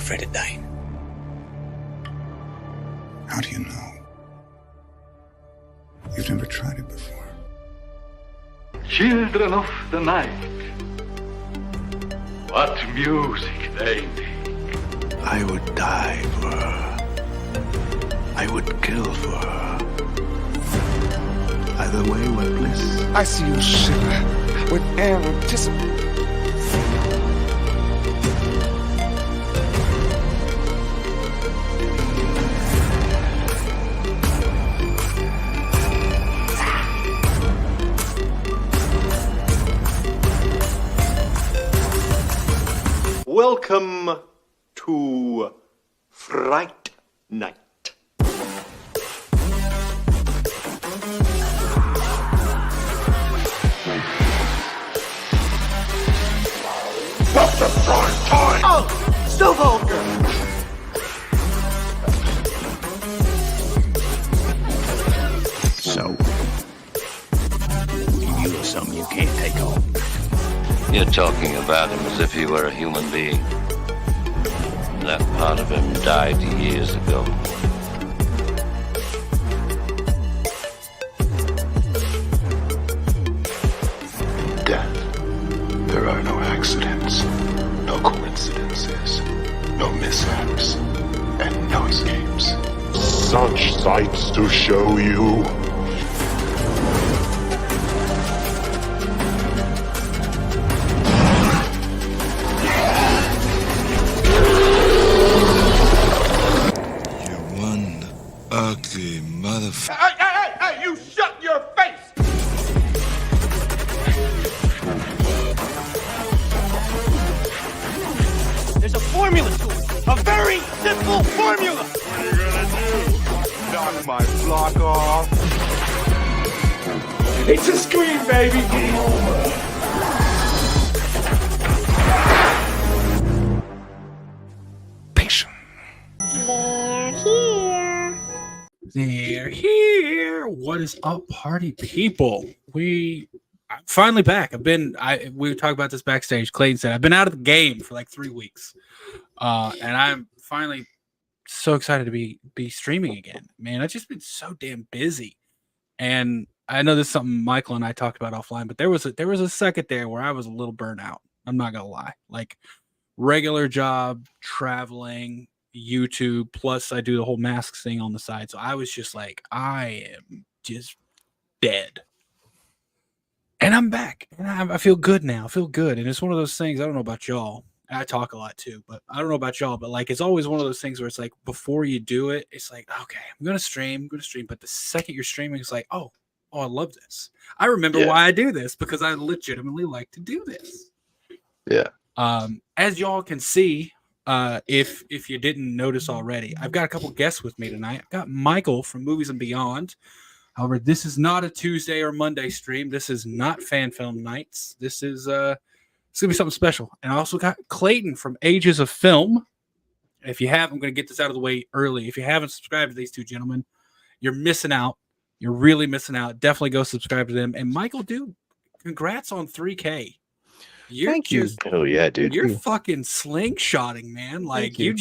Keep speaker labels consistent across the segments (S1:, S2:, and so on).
S1: afraid of dying.
S2: How do you know? You've never tried it before.
S3: Children of the night, what music they make.
S4: I would die for her. I would kill for her. Either way, what bliss.
S5: I see you shiver with anticipation.
S6: Welcome to Fright Night.
S3: What's the prime time?
S6: Oh, so vulgar!
S4: So, you know something you can't take home.
S7: You're talking about him as if he were a human being. That part of him died years ago.
S4: Death. There are no accidents, no coincidences, no mishaps, and no escapes.
S8: Such sights to show you.
S4: You one ugly motherfucker.
S3: Hey, you shut your face!
S1: There's a formula to it. A very simple formula.
S3: What are you gonna do? Knock my block off? It's a scream, baby! Game over.
S5: Patient.
S9: They're here. What is up, party people? I'm finally back. We talked about this backstage. Clayton said I've been out of the game for like 3 weeks, and I'm finally so excited to be streaming again. Man, I've just been so damn busy, and I know this is something Michael and I talked about offline. But there was a second there where I was a little burnt out. I'm not gonna lie. Like regular job, traveling, YouTube, plus I do the whole masks thing on the side. So I was just like, I am just dead. And I'm back. And I feel good now. I feel good. And it's one of those things, I don't know about y'all. I talk a lot too, but I don't know about y'all. But like, it's always one of those things where it's like, before you do it, it's like, okay, I'm going to stream. But the second you're streaming, it's like, oh, I love this. I remember why I do this, because I legitimately like to do this.
S6: Yeah.
S9: As y'all can see, if you didn't notice already, I've got a couple guests with me tonight. I've got Michael from Movies and Beyond. However, this is not a Tuesday or Monday stream. This is not fan film nights. This is it's gonna be something special. And I also got Clayton from Ages of Film. If you have, I'm gonna get this out of the way early. If you haven't subscribed to these two gentlemen, you're missing out. You're really missing out. Definitely go subscribe to them. And Michael, dude, congrats on 3K.
S5: Thank you.
S6: Oh yeah, dude.
S9: You're fucking slingshotting, man. Like you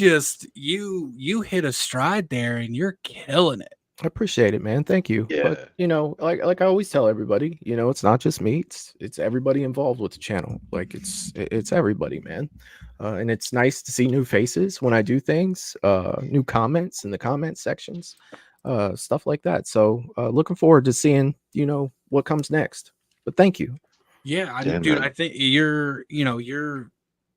S9: hit a stride there and you're killing it.
S5: I appreciate it, man. Thank you.
S6: Yeah.
S5: But like I always tell everybody, it's not just me. It's everybody involved with the channel. Like it's everybody, man. And it's nice to see new faces when I do things, new comments in the comment sections, stuff like that. So looking forward to seeing, what comes next. But thank you.
S9: Yeah, dude, I think your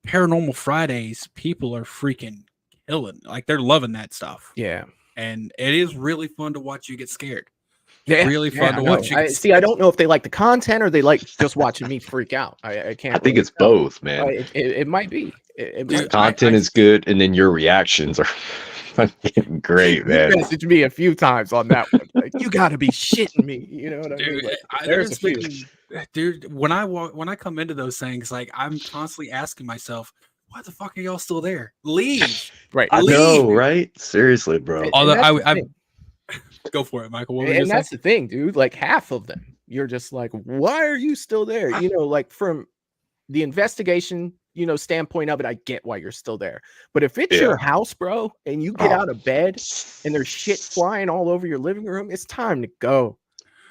S9: Paranormal Fridays people are freaking killing. Like they're loving that stuff.
S5: Yeah.
S9: And it is really fun to watch you get scared.
S5: Yeah,
S9: really fun to watch you.
S5: See, I don't know if they like the content or they like just watching me freak out. I can't.
S6: I think it's both, man.
S5: It might be.
S6: The content is good, and then your reactions are fucking great, man.
S5: You messaged me a few times on that one. Like, you got to be shitting me. You know what I mean? Like, there's a few.
S9: Dude, when I come into those things, like I'm constantly asking myself, why the fuck are y'all still there? Leave.
S5: Right.
S6: I know, right? Seriously, bro.
S9: Although I go for it, Michael.
S5: And that's the thing, dude. Like half of them, you're just like, why are you still there? Like from the investigation, standpoint of it, I get why you're still there. But if it's your house, bro, and you get out of bed and there's shit flying all over your living room, it's time to go.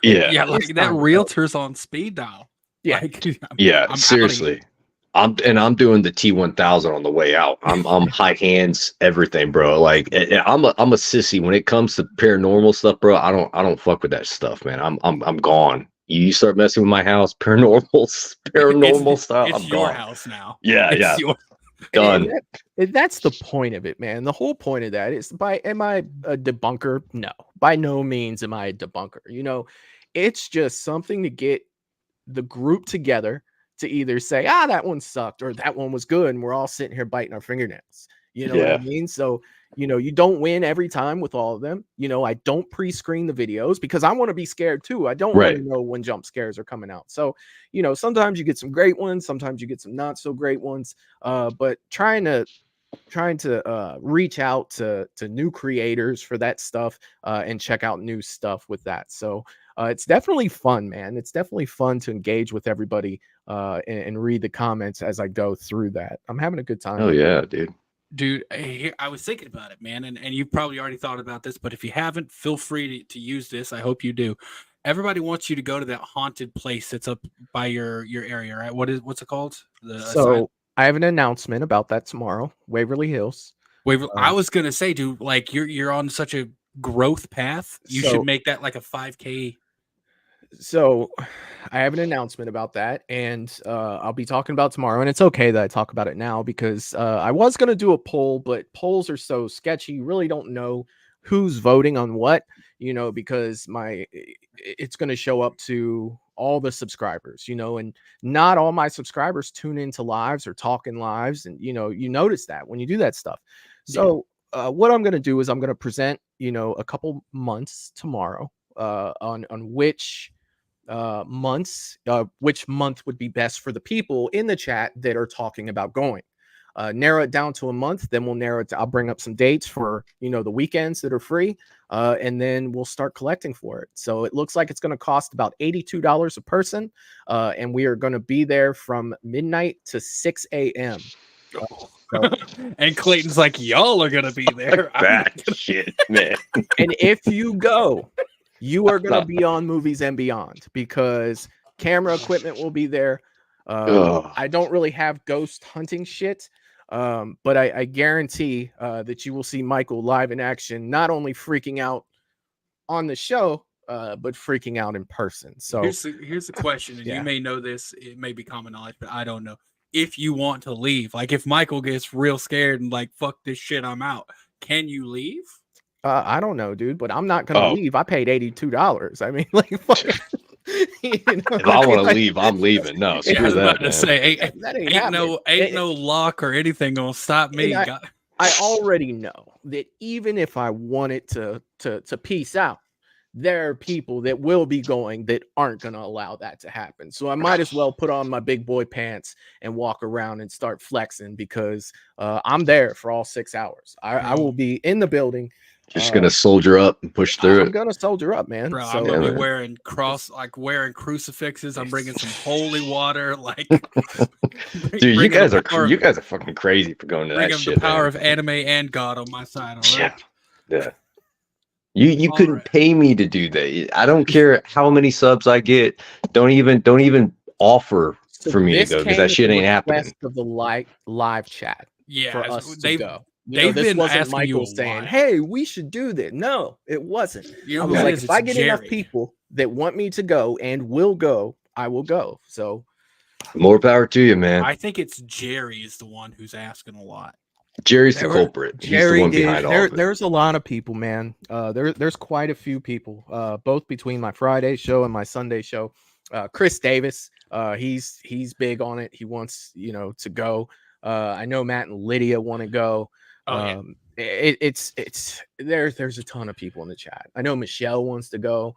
S9: Yeah, like that realtor's on speed dial.
S5: Yeah,
S9: like,
S6: I'm seriously. I'm doing the T1000 on the way out. I'm high hands, everything, bro. Like I'm a sissy when it comes to paranormal stuff, bro. I don't fuck with that stuff, man. I'm gone. You start messing with my house, paranormal stuff.
S9: It's
S6: I'm
S9: your
S6: gone.
S9: house now.
S6: Yeah,
S9: it's your
S6: done.
S5: And that's the point of it, man. The whole point of that is am I a debunker? No, by no means am I a debunker. It's just something to get the group together to either say, that one sucked or that one was good. And we're all sitting here biting our fingernails. You know what I mean? So, you don't win every time with all of them. I don't pre-screen the videos because I want to be scared too. I don't want to know when jump scares are coming out. So, sometimes you get some great ones. Sometimes you get some not so great ones. But trying to reach out to new creators for that stuff and check out new stuff with that. So it's definitely fun, man. It's definitely fun to engage with everybody and read the comments as I go through that. I'm having a good time.
S6: Oh yeah, dude.
S9: I was thinking about it, man, and you've probably already thought about this, but if you haven't, feel free to use this. I hope you do. Everybody wants you to go to that haunted place that's up by your area, right? What's it called?
S5: I have an announcement about that tomorrow. Waverly Hills.
S9: I was gonna say, dude, like you're on such a growth path. You should make that like a 5K.
S5: So I have an announcement about that, and I'll be talking about tomorrow. And it's okay that I talk about it now because I was going to do a poll, but polls are so sketchy. You really don't know who's voting on what, because it's going to show up to all the subscribers, and not all my subscribers tune into lives or talk in lives. And, you notice that when you do that stuff. So what I'm going to do is I'm going to present, a couple months tomorrow on which which month would be best for the people in the chat that are talking about going. Narrow it down to a month, then we'll narrow it to, I'll bring up some dates for the weekends that are free, and then we'll start collecting for it. So it looks like it's going to cost about $82 a person, and we are going to be there from midnight to 6 a.m.
S9: And Clayton's like, y'all are gonna be there.
S6: Shit, man.
S5: And if you go, you are going to be on Movies and Beyond because camera equipment will be there. I don't really have ghost hunting shit, but I guarantee that you will see Michael live in action, not only freaking out on the show, but freaking out in person. So
S9: here's the question, and you may know this, it may be common knowledge, but I don't know. If you want to leave, like if Michael gets real scared and like, fuck this shit, I'm out, can you leave?
S5: I don't know, dude, but I'm not gonna leave. I paid $82. I mean, like, fuck,
S6: if I want to leave, I'm leaving. No, screw that.
S9: To say, ain't no lock or anything gonna stop me.
S5: I already know that even if I wanted to peace out, there are people that will be going that aren't going to allow that to happen. So I might as well put on my big boy pants and walk around and start flexing because I'm there for all 6 hours. I will be in the building.
S6: Just gonna soldier up and push through
S5: I'm gonna soldier up, man.
S9: Bro, I'm gonna be wearing crucifixes. I'm bringing some holy water. Like,
S6: dude, you guys are fucking crazy for going to that shit.
S9: The power of anime and God on my side. All right?
S6: Yeah. You couldn't pay me to do that. I don't care how many subs I get. Don't even offer for me to go because that shit ain't happening.
S5: Of the live chat, for us to go.
S9: They've
S5: this
S9: been
S5: wasn't
S9: asking
S5: Michael saying, "Hey, we should do this." No, it wasn't. I was like, if I get enough people that want me to go and will go, I will go. So,
S6: more power to you, man.
S9: I think it's Jerry is the one who's asking a lot.
S6: Jerry's the culprit. He's the one behind all of it.
S5: There's a lot of people, man. There's quite a few people, both between my Friday show and my Sunday show. Chris Davis, he's big on it. He wants to go. I know Matt and Lydia want to go. There's a ton of people in the chat. I know Michelle wants to go.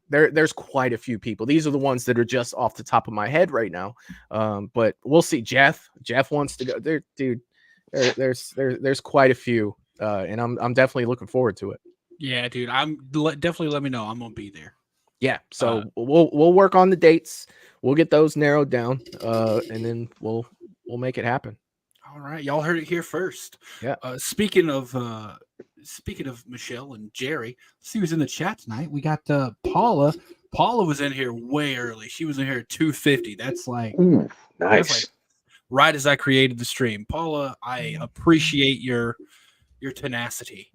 S5: There's quite a few people. These are the ones that are just off the top of my head right now. But we'll see. Jeff wants to go there, dude. There's quite a few, and I'm definitely looking forward to it.
S9: Yeah, dude. Definitely let me know. I'm gonna be there.
S5: Yeah. So we'll work on the dates. we'll get those narrowed down, and then we'll make it happen.
S9: All right, y'all heard it here first.
S5: Yeah.
S9: Speaking of Michelle and Jerry, let's see who's in the chat tonight. We got Paula. Paula was in here way early. She was in here at 2:50. That's like
S6: Ooh, nice.
S9: That's like right as I created the stream. Paula, I appreciate your tenacity.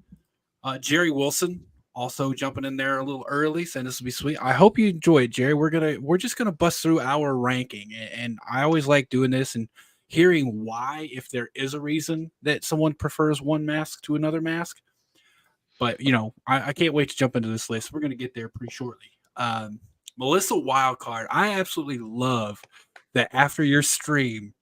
S9: Jerry Wilson also jumping in there a little early, saying this will be sweet. I hope you enjoyed, Jerry. We're just gonna bust through our ranking, and I always like doing this and hearing why, if there is a reason that someone prefers one mask to another mask. But I can't wait to jump into this list. We're gonna get there pretty shortly. Melissa Wildcard, I absolutely love that after your stream,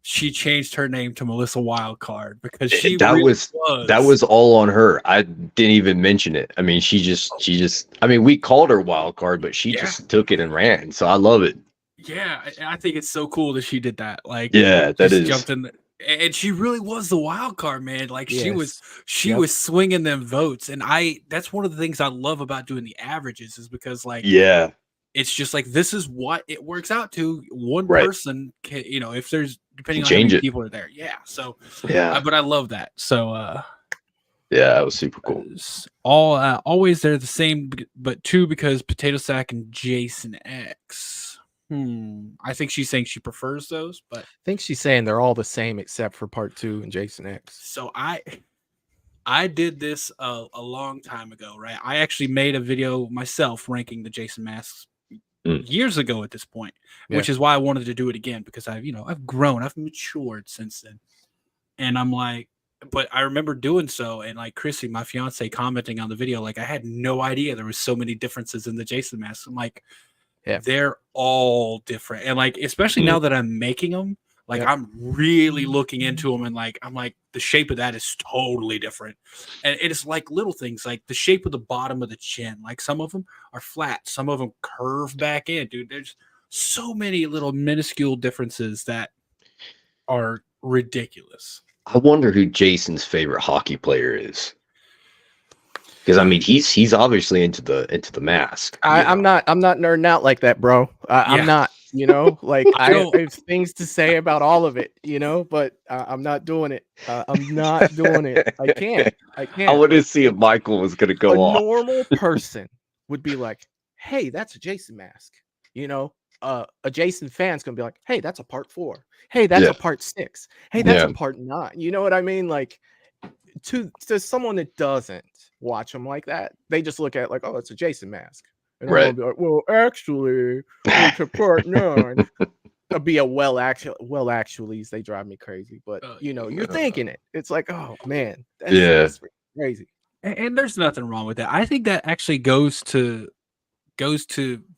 S9: she changed her name to Melissa Wildcard because
S6: that was all on her. I didn't even mention it. I mean, she just I mean, we called her Wildcard, but she just took it and ran. So I love it.
S9: Yeah, I think it's so cool that she did that. Like,
S6: yeah, that is
S9: jumped in, and she really was the wild card, man. Like, she was
S5: Yep.
S9: swinging them votes, and that's one of the things I love about doing the averages is because, like,
S6: yeah,
S9: it's just like this is what it works out to. One
S6: Right.
S9: person can, if there's depending on how
S6: change
S9: many
S6: it.
S9: people are there, yeah. So,
S6: yeah,
S9: but I love that. So,
S6: yeah, that was super cool.
S9: always they're the same, but two because Potato Sack and Jason X. I think she's saying she prefers those, but
S5: I think she's saying they're all the same except for part 2 and Jason X.
S9: so I did this a long time ago, right? I actually made a video myself ranking the Jason masks years ago at this point, which is why I wanted to do it again because I've grown, I've matured since then, and I'm like, but I remember doing so, and like Chrissy, my fiance, commenting on the video, like I had no idea there was so many differences in the Jason masks. I'm like.
S5: Yeah.
S9: They're all different. And like, especially now that I'm making them, like I'm really looking into them and like, I'm like, the shape of that is totally different. And it's like little things, like the shape of the bottom of the chin. Like some of them are flat, some of them curve back in, dude. There's so many little minuscule differences that are ridiculous.
S6: I wonder who Jason's favorite hockey player is. Because I mean, he's obviously into the mask.
S5: I'm not nerding out like that, bro. I'm not. Like I have things to say about all of it. But I'm not doing it. I'm not doing it. I can't.
S6: I want to see if Michael was gonna go off.
S5: A normal person would be like, "Hey, that's a Jason mask." A Jason fan's gonna be like, "Hey, that's a part 4. Hey, that's a part 6. Hey, that's a part 9." You know what I mean? Like to someone that doesn't watch them like that, they just look at it like, "Oh, it's a Jason mask," and they'll be like, "Well, actually, it's a part 9." It'll be a actuallys. They drive me crazy, but you're thinking it. It's like, oh man, that's crazy.
S9: And there's nothing wrong with that. I think that actually goes to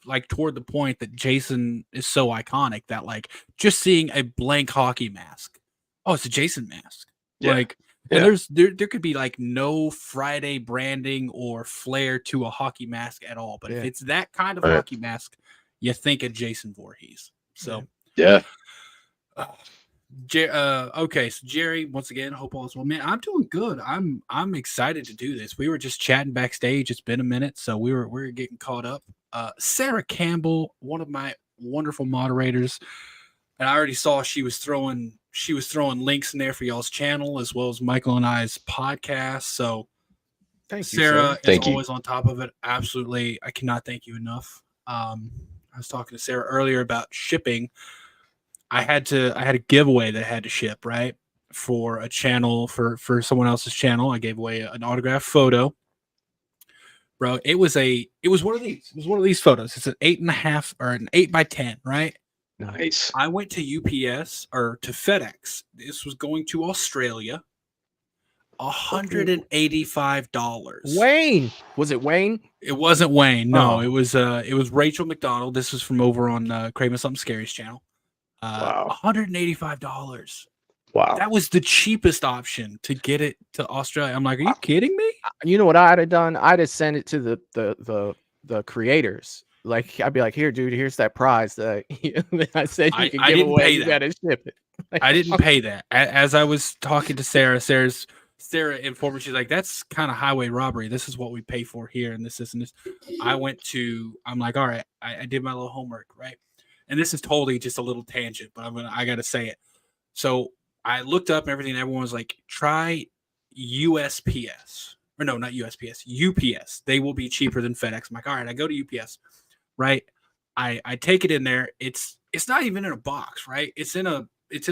S9: like toward the point that Jason is so iconic that like just seeing a blank hockey mask, oh, it's a Jason mask, like. And there could be like no Friday branding or flair to a hockey mask at all. But if it's that kind of hockey mask, you think of Jason Voorhees. So okay, so Jerry, once again, hope all is well. Man, I'm doing good. I'm excited to do this. We were just chatting backstage. It's been a minute, so we're getting caught up. Sarah Campbell, one of my wonderful moderators, and I already saw she was throwing links in there for y'all's channel as well as Michael and I's podcast. So
S5: thank you,
S9: Sarah.
S6: Thank
S9: is
S6: you.
S9: Always on top of it. Absolutely. I cannot thank you enough. I was talking to Sarah earlier about shipping. I had a giveaway that I had to ship, right? For a channel, for someone else's channel. I gave away an autographed photo. Bro, it was one of these. It was one of these photos. It's an 8.5 or an 8x10, right?
S6: Nice.
S9: I went to UPS or to FedEx. This was going to Australia. $185.
S5: Wayne, was it Wayne?
S9: It wasn't Wayne. No,
S5: Oh.
S9: it was Rachel McDonald. This was from over on Craven Something Scary's channel.
S6: Wow.
S9: $185.
S6: Wow.
S9: That was the cheapest option to get it to Australia. I'm like, are you kidding me?
S5: You know what I'd have done? I'd have sent it to the creators. Like I'd be like, "Here, dude, here's that prize that I said you could give away. You gotta ship it."
S9: I didn't pay that. As I was talking to Sarah informed me, she's like, "That's kind of highway robbery. This is what we pay for here, and this and this." I'm like, "All right." I did my little homework, right? and this is totally just a little tangent, but I got to say it. So I looked up everything, and everyone was like, try USPS. Or no, not USPS, UPS. They will be cheaper than FedEx. I'm like, all right, I go to UPS, right? I take it in there. It's not even in a box, right? It's in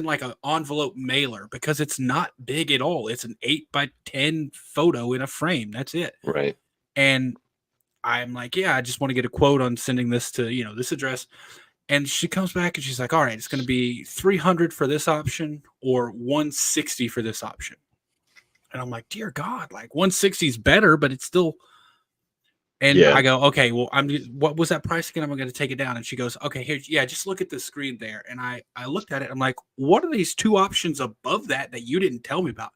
S9: like an envelope mailer because it's not big at all. It's an 8x10 photo in a frame. That's it.
S6: Right.
S9: And I'm like, yeah, I just want to get a quote on sending this to, this address. And she comes back and she's like, all right, it's going to be $300 for this option or $160 for this option. And I'm like, dear God, like 160 is better, but it's still. And I go, okay, well, what was that price again? I'm going to take it down. And she goes, okay, here, just look at the screen there. And I looked at it. I'm like, what are these two options above that you didn't tell me about?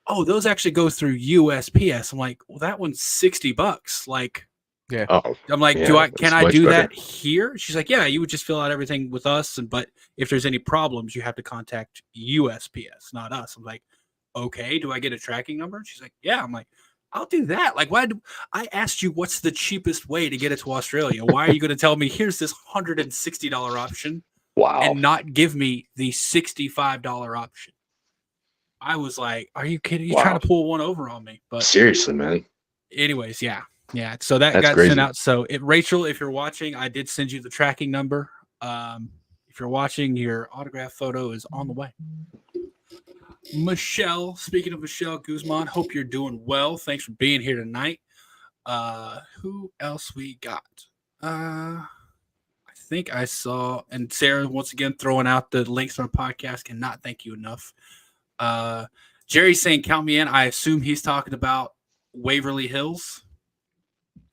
S9: Oh, those actually go through USPS. I'm like, well, that one's $60. Like,
S5: yeah.
S9: I'm like, can I do that here? She's like, yeah, you would just fill out everything with us. But if there's any problems, you have to contact USPS, not us. I'm like, okay, do I get a tracking number? She's like, yeah. I'm like, I'll do that. Like, I asked you what's the cheapest way to get it to Australia? Why are you going to tell me here's this $160 option?
S6: Wow.
S9: And not give me the $65 option? I was like, are you kidding? You're trying to pull one over on me. But
S6: seriously, man.
S9: Anyways, yeah. So that got sent out. So Rachel, if you're watching, I did send you the tracking number. If you're watching, your autograph photo is on the way. Michelle, speaking of Michelle Guzman, hope you're doing well. Thanks for being here tonight. Who else we got? I think I saw, and Sarah once again throwing out the links to our podcast. Cannot thank you enough. Jerry's saying count me in. I assume he's talking about Waverly Hills.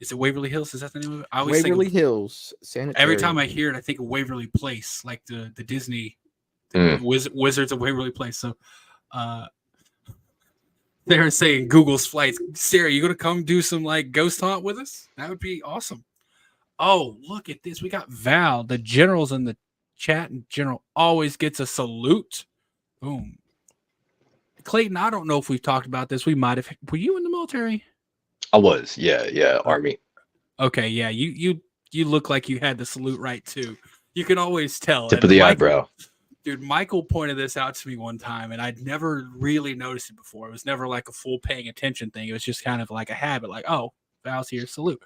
S9: Is it Waverly Hills? Is that the name of it? I always
S5: Waverly Hills Sanitarium.
S9: Every time I hear it, I think of Waverly Place, like the Disney Wizards of Waverly Place. So they're saying Google's flights. Sarah, you gonna come do some like ghost hunt with us? That would be awesome. Oh, look at this. We got Val. The generals in the chat in general always gets a salute. Boom. Clayton, I don't know if we've talked about this. We might have. Were you in the military?
S6: I was. Yeah. Army.
S9: Okay. Yeah. You look like you had the salute right too. You can always tell.
S6: Tip of the eyebrow.
S9: Dude, Michael pointed this out to me one time, and I'd never really noticed it before. It was never like a full paying attention thing. It was just kind of like a habit, like, oh, Val's here, salute.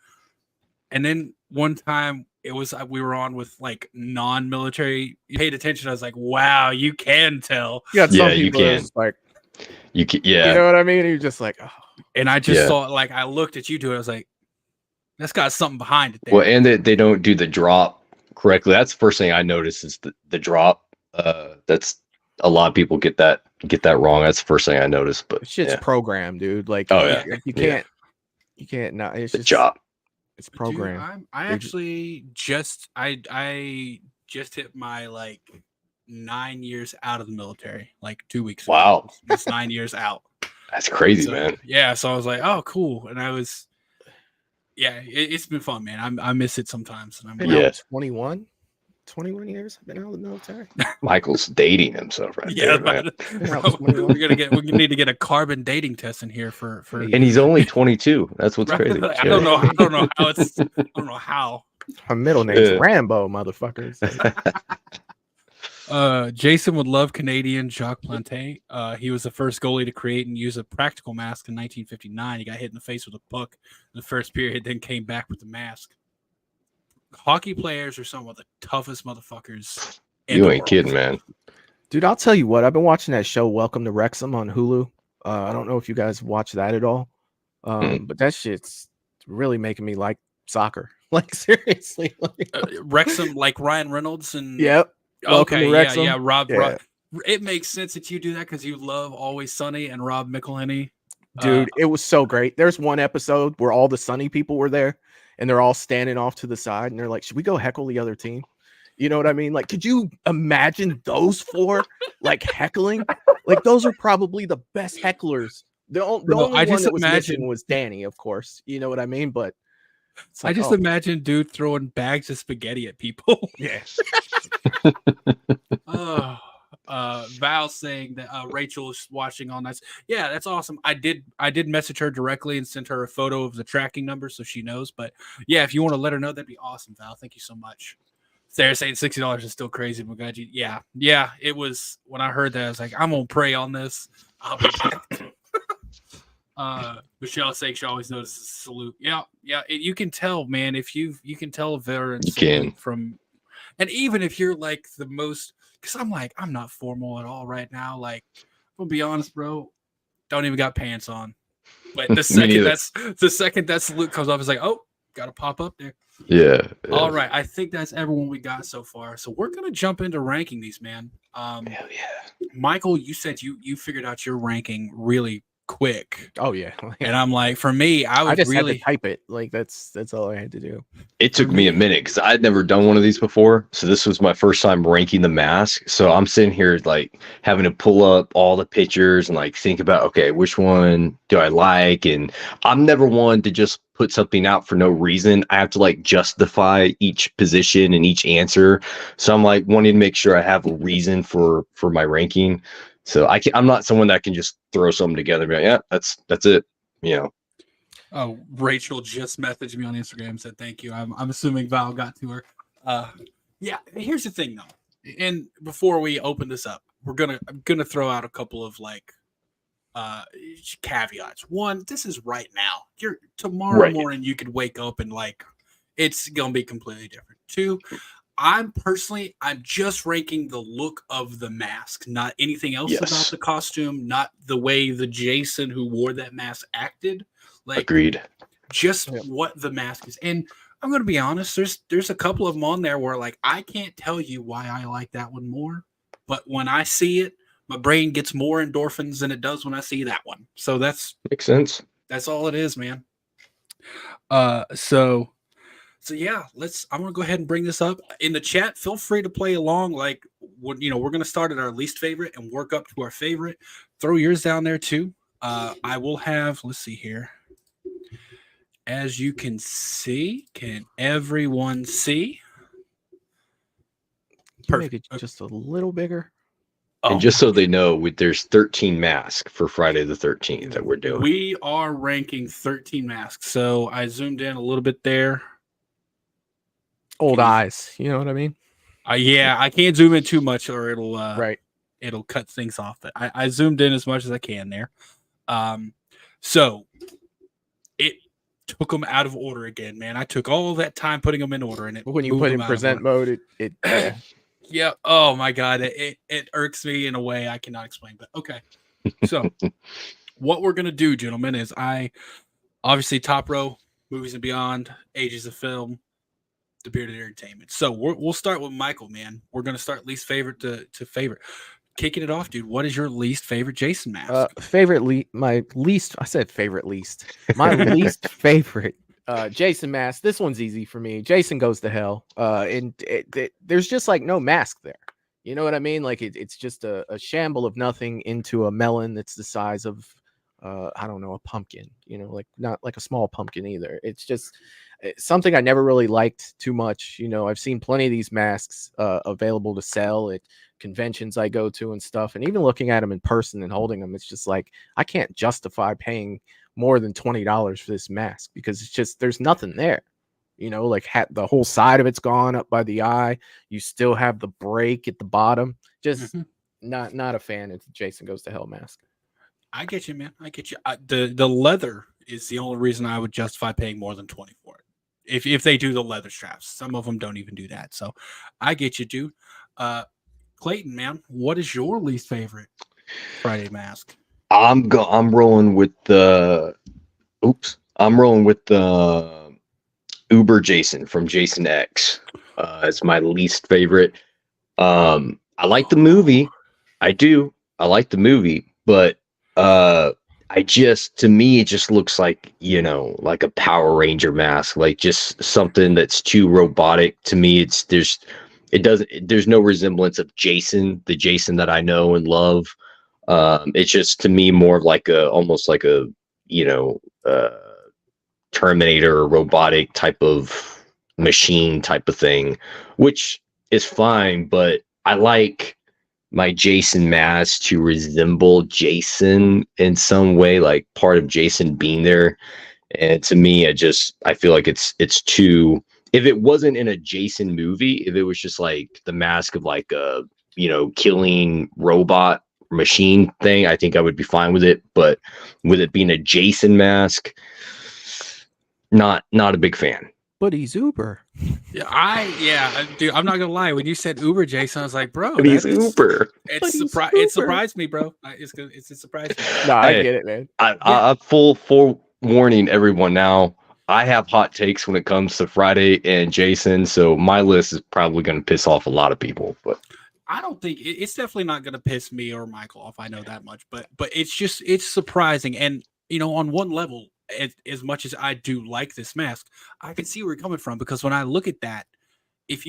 S9: And then one time it was we were on with like non-military. You paid attention. I was like, wow, you can tell.
S5: You got some people you can. Like,
S6: you can, yeah.
S5: You know what I mean? You're just like, oh.
S9: And I just saw, like, I looked at you two. I was like, that's got something behind it there.
S6: Well, and they don't do the drop correctly. That's the first thing I noticed is the drop. That's a lot of people get that wrong. That's the first thing I noticed. But
S5: shit's programmed, dude. Like, you can't not. It's
S6: the job.
S5: It's programmed.
S9: Dude, I actually just hit my like 9 years out of the military, like 2 weeks ago.
S6: Wow,
S9: it's 9 years out.
S6: That's crazy, man.
S9: Yeah, so I was like, oh, cool, and I was, it's been fun, man. I miss it sometimes. And I'm
S5: been out 21 years. I've been out of the military.
S6: Michael's dating himself right there, man.
S9: we need to get a carbon dating test in here for.
S6: And he's only 22. That's what's crazy.
S9: I don't know how it's. I don't know how.
S5: Her middle name's Rambo, motherfuckers.
S9: Jason would love Canadian Jacques Plante. He was the first goalie to create and use a practical mask in 1959. He got hit in the face with a puck in the first period, then came back with the mask. Hockey players are some of the toughest motherfuckers.
S6: You ain't kidding, man.
S5: Dude, I'll tell you what. I've been watching that show, Welcome to Wrexham, on Hulu. I don't know if you guys watch that at all, but that shit's really making me like soccer. Like, seriously.
S9: Wrexham, like Ryan Reynolds and
S5: yep.
S9: Okay, yeah, Rob. It makes sense that you do that because you love Always Sunny and Rob McElhenney.
S5: Dude, it was so great. There's one episode where all the Sunny people were there, and they're all standing off to the side, and they're like, "Should we go heckle the other team?" You know what I mean? Like, could you imagine those four like heckling? Like, those are probably the best hecklers. The only one that was missing was Danny, of course. You know what I mean? But
S9: like, I just imagine dude throwing bags of spaghetti at people.
S5: Yeah.
S9: Val saying that Rachel is watching all night. Yeah, that's awesome. I did message her directly and sent her a photo of the tracking number so she knows. But yeah, if you want to let her know, that'd be awesome, Val. Thank you so much. They're saying $60 is still crazy, Mugaji. Yeah. It was when I heard that. I was like, I'm gonna pray on this. I'll be back. Michelle saying she always notices salute. Yeah. You can tell, man. If you can tell a veteran from, and even if you're like the most, because I'm not formal at all right now. Like, I'm gonna be honest, bro. Don't even got pants on. But the second that salute comes off, it's like, oh, gotta pop up there.
S6: Yeah.
S9: All right. I think that's everyone we got so far. So we're gonna jump into ranking these, man.
S6: Hell yeah.
S9: Michael, you said you figured out your ranking really quick.
S5: Oh yeah.
S9: And I'm like, for me, I
S5: just
S9: really
S5: had to type it. Like that's all I had to do.
S6: It took me a minute because I'd never done one of these before. So this was my first time ranking the mask. So I'm sitting here like having to pull up all the pictures and like think about, okay, which one do I like? And I'm never one to just put something out for no reason. I have to like justify each position and each answer. So I'm like wanting to make sure I have a reason for my ranking. So I'm not someone that can just throw something together and be like, yeah, that's it. You know.
S9: Oh, Rachel just messaged me on Instagram and said thank you. I'm assuming Val got to her. Yeah, here's the thing though. And before we open this up, I'm gonna throw out a couple of like caveats. One, this is right now. Tomorrow morning you could wake up and like it's gonna be completely different. Two, I'm just ranking the look of the mask, not anything else about the costume, not the way the Jason who wore that mask acted. Like,
S6: agreed.
S9: Just what the mask is. And I'm going to be honest, there's a couple of them on there where like I can't tell you why I like that one more, but when I see it, my brain gets more endorphins than it does when I see that one. So makes
S6: sense.
S9: That's all it is, man. So yeah, I'm gonna go ahead and bring this up in the chat. Feel free to play along. Like, we're gonna start at our least favorite and work up to our favorite. Throw yours down there too. I will have. Let's see here. As you can see, can everyone see?
S5: Make it just a little bigger.
S6: And just so they know, there's 13 masks for Friday the 13th that we're doing.
S9: We are ranking 13 masks. So I zoomed in a little bit there.
S5: Old eyes, you know what I mean?
S9: Yeah, I can't zoom in too much or it'll it'll cut things off. But I zoomed in as much as I can there. So it took them out of order again, man. I took all that time putting them in order, and
S5: when you put in present mode, it
S9: yeah. Oh my god, it irks me in a way I cannot explain. But okay, so what we're gonna do, gentlemen, is obviously top row, Movies and Beyond, Ages of Film, The Bearded Entertainment. So we'll start with Michael, man. We're gonna start least favorite to favorite. Kicking it off, dude. What is your least favorite Jason mask?
S5: My least favorite Jason mask. This one's easy for me. Jason Goes to Hell. And there's just like no mask there. You know what I mean? Like it's just a shamble of nothing into a melon that's the size of I don't know, a pumpkin. You know, like not like a small pumpkin either. It's just something I never really liked too much. You know, I've seen plenty of these masks available to sell at conventions I go to and stuff, and even looking at them in person and holding them, it's just like I can't justify paying more than $20 for this mask because it's just there's nothing there. You know, like the whole side of it's gone up by the eye. You still have the break at the bottom. Just not a fan of Jason Goes to Hell mask.
S9: I get you, man. I get you. The leather is the only reason I would justify paying more than 20 for it. If they do the leather straps, some of them don't even do that. So I get you, dude. Clayton, man, what is your least favorite Friday mask?
S6: I'm rolling with the Uber Jason from Jason X. It's my least favorite. I like the movie. I do. I like the movie, but to me, it just looks like, you know, like a Power Ranger mask, like just something that's too robotic to me. There's no resemblance of Jason, the Jason that I know and love. It's just to me more of like almost like a, you know, Terminator robotic type of machine type of thing, which is fine, but I like my Jason mask to resemble Jason in some way, like part of Jason being there. And to me, I feel like it's too if it wasn't in a Jason movie, if it was just like the mask of like a, killing robot machine thing, I think I would be fine with it. But with it being a Jason mask, not a big fan.
S5: But he's Uber.
S9: Yeah, dude, I'm not gonna lie. When you said Uber, Jason, I was like, bro,
S6: But he's Uber.
S9: It surprised me, bro. It's a surprise.
S5: No, I
S6: Hey,
S5: get it, man.
S6: I full warning everyone now. I have hot takes when it comes to Friday and Jason, so my list is probably going to piss off a lot of people. But
S9: I don't think it's definitely not going to piss me or Michael off. I know that much, but it's surprising. And on one level, as much as I do like this mask, I can see where you're coming from, because when I look at that, if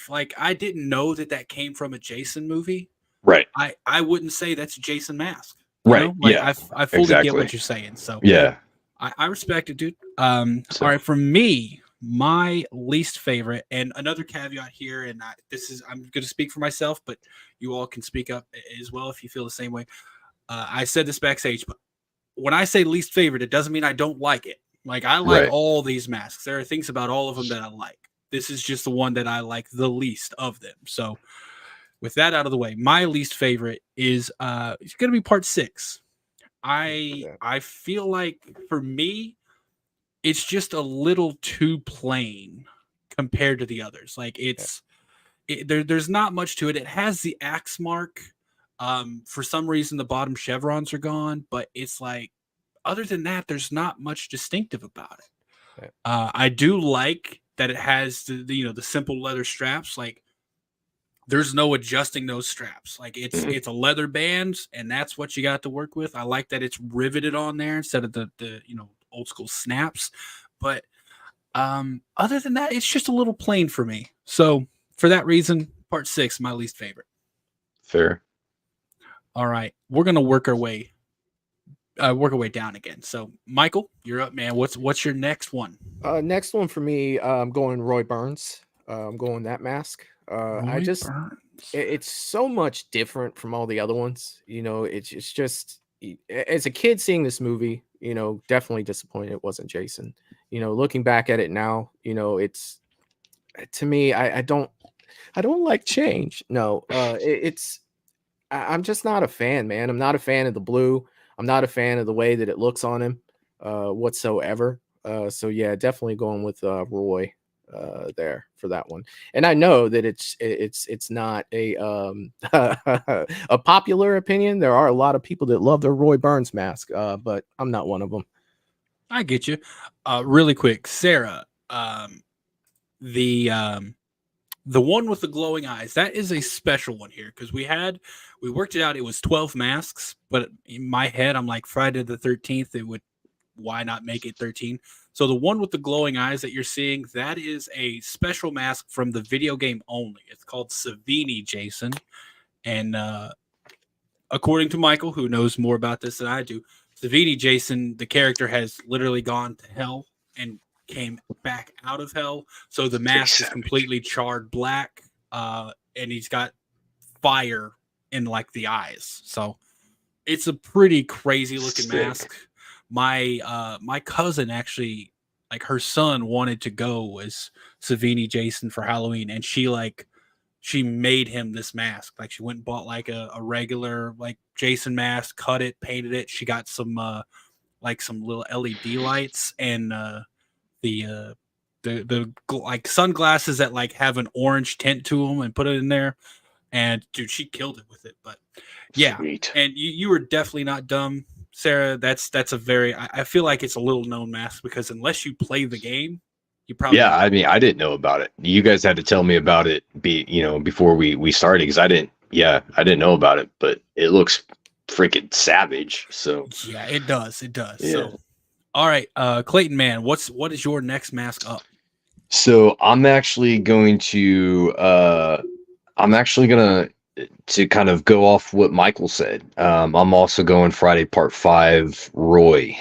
S9: like I didn't know that came from a Jason movie,
S6: right,
S9: I wouldn't say that's a Jason mask,
S6: right?
S9: Like,
S6: yeah,
S9: I fully
S6: exactly.
S9: get what you're saying. So
S6: yeah,
S9: I respect it, dude. All right, for me, my least favorite, and another caveat here, and I'm going to speak for myself, but you all can speak up as well if you feel the same way. I said this backstage, but when I say least favorite, it doesn't mean I don't like it. Like, I like all these masks. There are things about all of them that I like. This is just the one that I like the least of them. So with that out of the way, my least favorite is it's going to be part 6. I feel like for me, it's just a little too plain compared to the others. Like there's not much to it. It has the axe mark. For some reason, the bottom chevrons are gone, but it's like, other than that, there's not much distinctive about it. I do like that it has the simple leather straps. Like, there's no adjusting those straps. Like, it's a leather band, and that's what you got to work with. I like that it's riveted on there instead of the old school snaps. But other than that, it's just a little plain for me. So for that reason, part 6, my least favorite.
S6: Fair.
S9: All right, we're gonna work our way down again. So Michael, you're up, man. What's your next one?
S5: Next one for me, I'm going Roy Burns. I'm going that mask. It's so much different from all the other ones. It's just, as a kid seeing this movie, definitely disappointed it wasn't Jason. Looking back at it now, it's, to me, I don't like change. No, I'm just not a fan, man. I'm not a fan of the blue. I'm not a fan of the way that it looks on him whatsoever. So yeah, definitely going with Roy there for that one. And I know that it's not a a popular opinion. There are a lot of people that love the Roy Burns mask, but I'm not one of them.
S9: I get you. Really quick, Sarah, the one with the glowing eyes, that is a special one here, because we worked it out. It was 12 masks, but in my head, I'm like, Friday the 13th, why not make it 13? So the one with the glowing eyes that you're seeing, that is a special mask from the video game only. It's called Savini Jason. And according to Michael, who knows more about this than I do, Savini Jason, the character, has literally gone to hell and came back out of hell. So the mask is completely charred black, and he's got fire in like the eyes. So it's a pretty crazy looking mask. My cousin actually, like, her son wanted to go as Savini Jason for Halloween, and she made him this mask. Like, she went and bought like a regular like Jason mask, cut it, painted it. She got some little LED lights and the like sunglasses that like have an orange tint to them, and put it in there. And dude, she killed it with it. But yeah, sweet. And you were definitely not dumb, Sarah. That's a very, I feel like it's a little known mask, because unless you play the game, you probably
S6: I mean, I didn't know about it. You guys had to tell me about it before we started, because I didn't know about it, but it looks freaking savage. So
S9: yeah, it does.
S6: Yeah.
S9: So all right, Clayton, man, what is your next mask up?
S6: So I'm actually going to kind of go off what Michael said. I'm also going Friday Part 5 Roy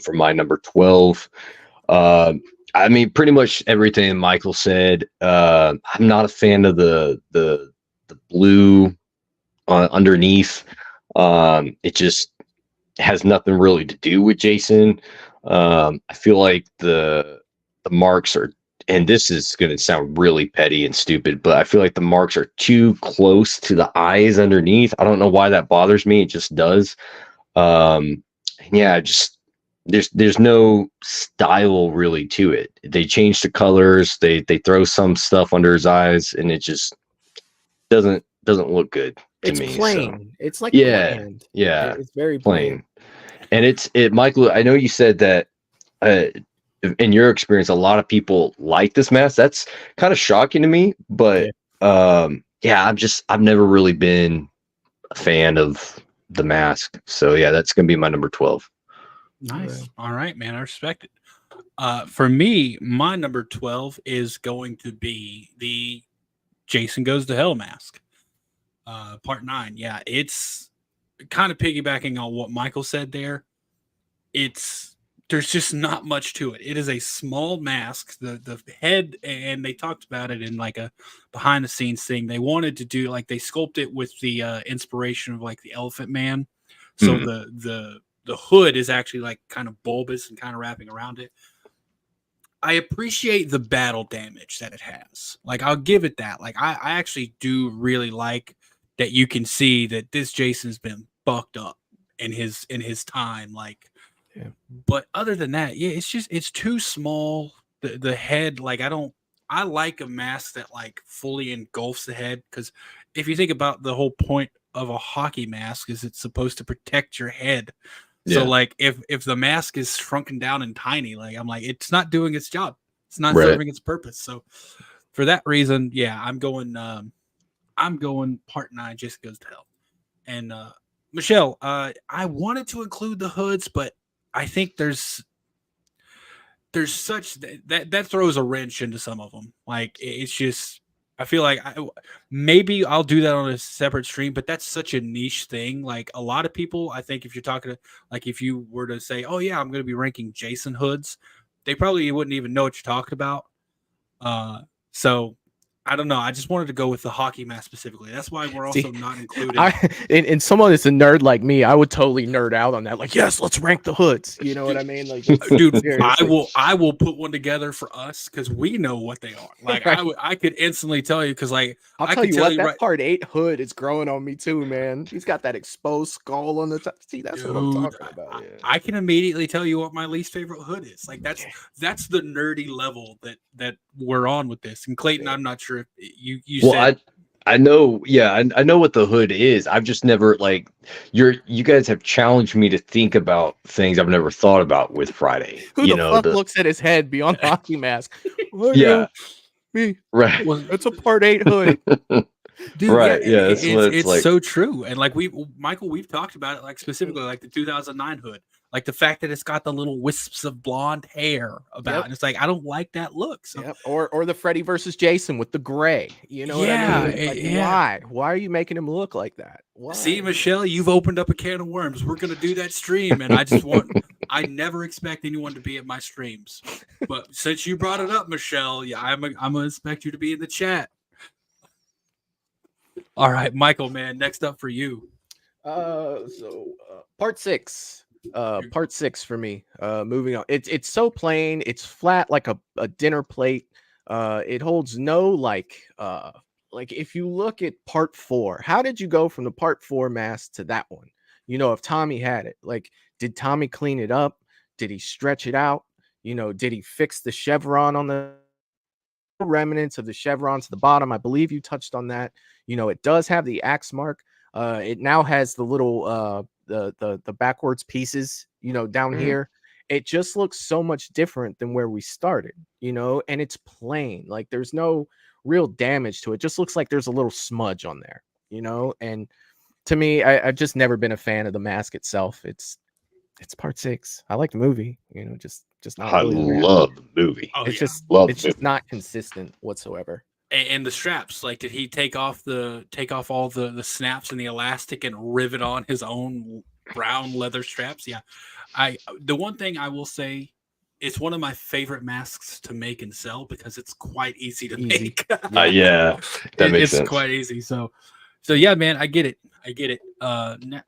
S6: for my number 12. I mean, pretty much everything Michael said. I'm not a fan of the blue underneath. It just has nothing really to do with Jason. I feel like the marks are and this is going to sound really petty and stupid, but I feel like the marks are too close to the eyes underneath. I don't know why that bothers me. It just does. Yeah, just there's no style really to it. They change the colors. They throw some stuff under his eyes, and it just doesn't look good to
S5: It's
S6: me.
S5: plain.
S6: So
S5: It's like
S6: yeah,
S5: bland.
S6: yeah,
S5: It's very
S6: plain. And it, Michael. I know you said that. In your experience, a lot of people like this mask. That's kind of shocking to me, but yeah, I've never really been a fan of the mask. So yeah, that's gonna be my number 12.
S9: Nice. All right, man. I respect it. For me, my number 12 is going to be the Jason Goes to Hell mask. Part 9. Yeah, it's kind of piggybacking on what Michael said there. There's just not much to it. It is a small mask. The head, and they talked about it in like a behind the scenes thing. They wanted to do like they sculpt it with the inspiration of like the Elephant Man. So the hood is actually like kind of bulbous and kind of wrapping around it. I appreciate the battle damage that it has. Like I'll give it that. Like I actually do really like that you can see that this Jason's been fucked up in his time. Like, but other than that, yeah, it's too small. The head, like I like a mask that like fully engulfs the head, because if you think about the whole point of a hockey mask is it's supposed to protect your head. So like if the mask is shrunken down and tiny, like I'm like, it's not doing its job. It's not serving its purpose. So for that reason, yeah, I'm going part 9, Jason Goes to Hell. And Michelle, I wanted to include the hoods, but I think there's such that throws a wrench into some of them. Like it's just, I feel like maybe I'll do that on a separate stream, but that's such a niche thing. Like a lot of people, I think if you're talking to, like if you were to say, oh yeah, I'm going to be ranking Jason hoods, they probably wouldn't even know what you're talking about. So I don't know. I just wanted to go with the hockey mask specifically. That's why we're also not including.
S5: And someone that's a nerd like me, I would totally nerd out on that. Like, yes, let's rank the hoods. You know what I mean? Like,
S9: dude, I will put one together for us because we know what they are. Like, I could instantly tell you because, like,
S5: I'll tell you what, that part 8 hood is growing on me too, man. He's got that exposed skull on the top. See, that's what I'm talking about.
S9: I can immediately tell you what my least favorite hood is. Like, that's the nerdy level that we're on with this. And Clayton, I'm not sure if you said.
S6: I know, I know what the hood is. I've just never like you guys have challenged me to think about things I've never thought about with Friday.
S5: Who the fuck looks at his head beyond hockey mask? Me.
S6: Right.
S5: It's a part 8 hood.
S9: Dude,
S6: right.
S9: Yeah,
S6: it's
S9: like, so true. And like Michael, we've talked about it, like specifically like the 2009 hood. Like the fact that it's got the little wisps of blonde hair about it. And it's like, I don't like that look. So.
S5: Or the Freddy versus Jason with the gray. You know what I mean? Like, why are you making him look like that? Why?
S9: See, Michelle, you've opened up a can of worms. We're going to do that stream. And I never expect anyone to be at my streams. But since you brought it up, Michelle, I'm going to expect you to be in the chat. All right, Michael, man, next up for you.
S5: Part 6. Part 6 for me. Moving on. It's so plain. It's flat like a dinner plate. It holds no like if you look at part 4, how did you go from the part 4 mask to that one? You know, if Tommy had it, like, did Tommy clean it up? Did he stretch it out? You know, did he fix the chevron on the remnants of the chevron to the bottom? I believe you touched on that. You know, it does have the axe mark. It now has the little the backwards pieces, you know, down here. It just looks so much different than where we started, you know, and it's plain. Like there's no real damage to it. Just looks like there's a little smudge on there, you know. And to me, I've just never been a fan of the mask itself. It's part 6. I like the movie, you know, just not really.
S6: I love the movie.
S5: It's just not consistent whatsoever.
S9: And the straps, like, did he take off all the snaps and the elastic and rivet on his own brown leather straps? Yeah. The one thing I will say, it's one of my favorite masks to make and sell because it's quite easy to make.
S6: That makes sense.
S9: It's quite easy. So yeah, man, I get it.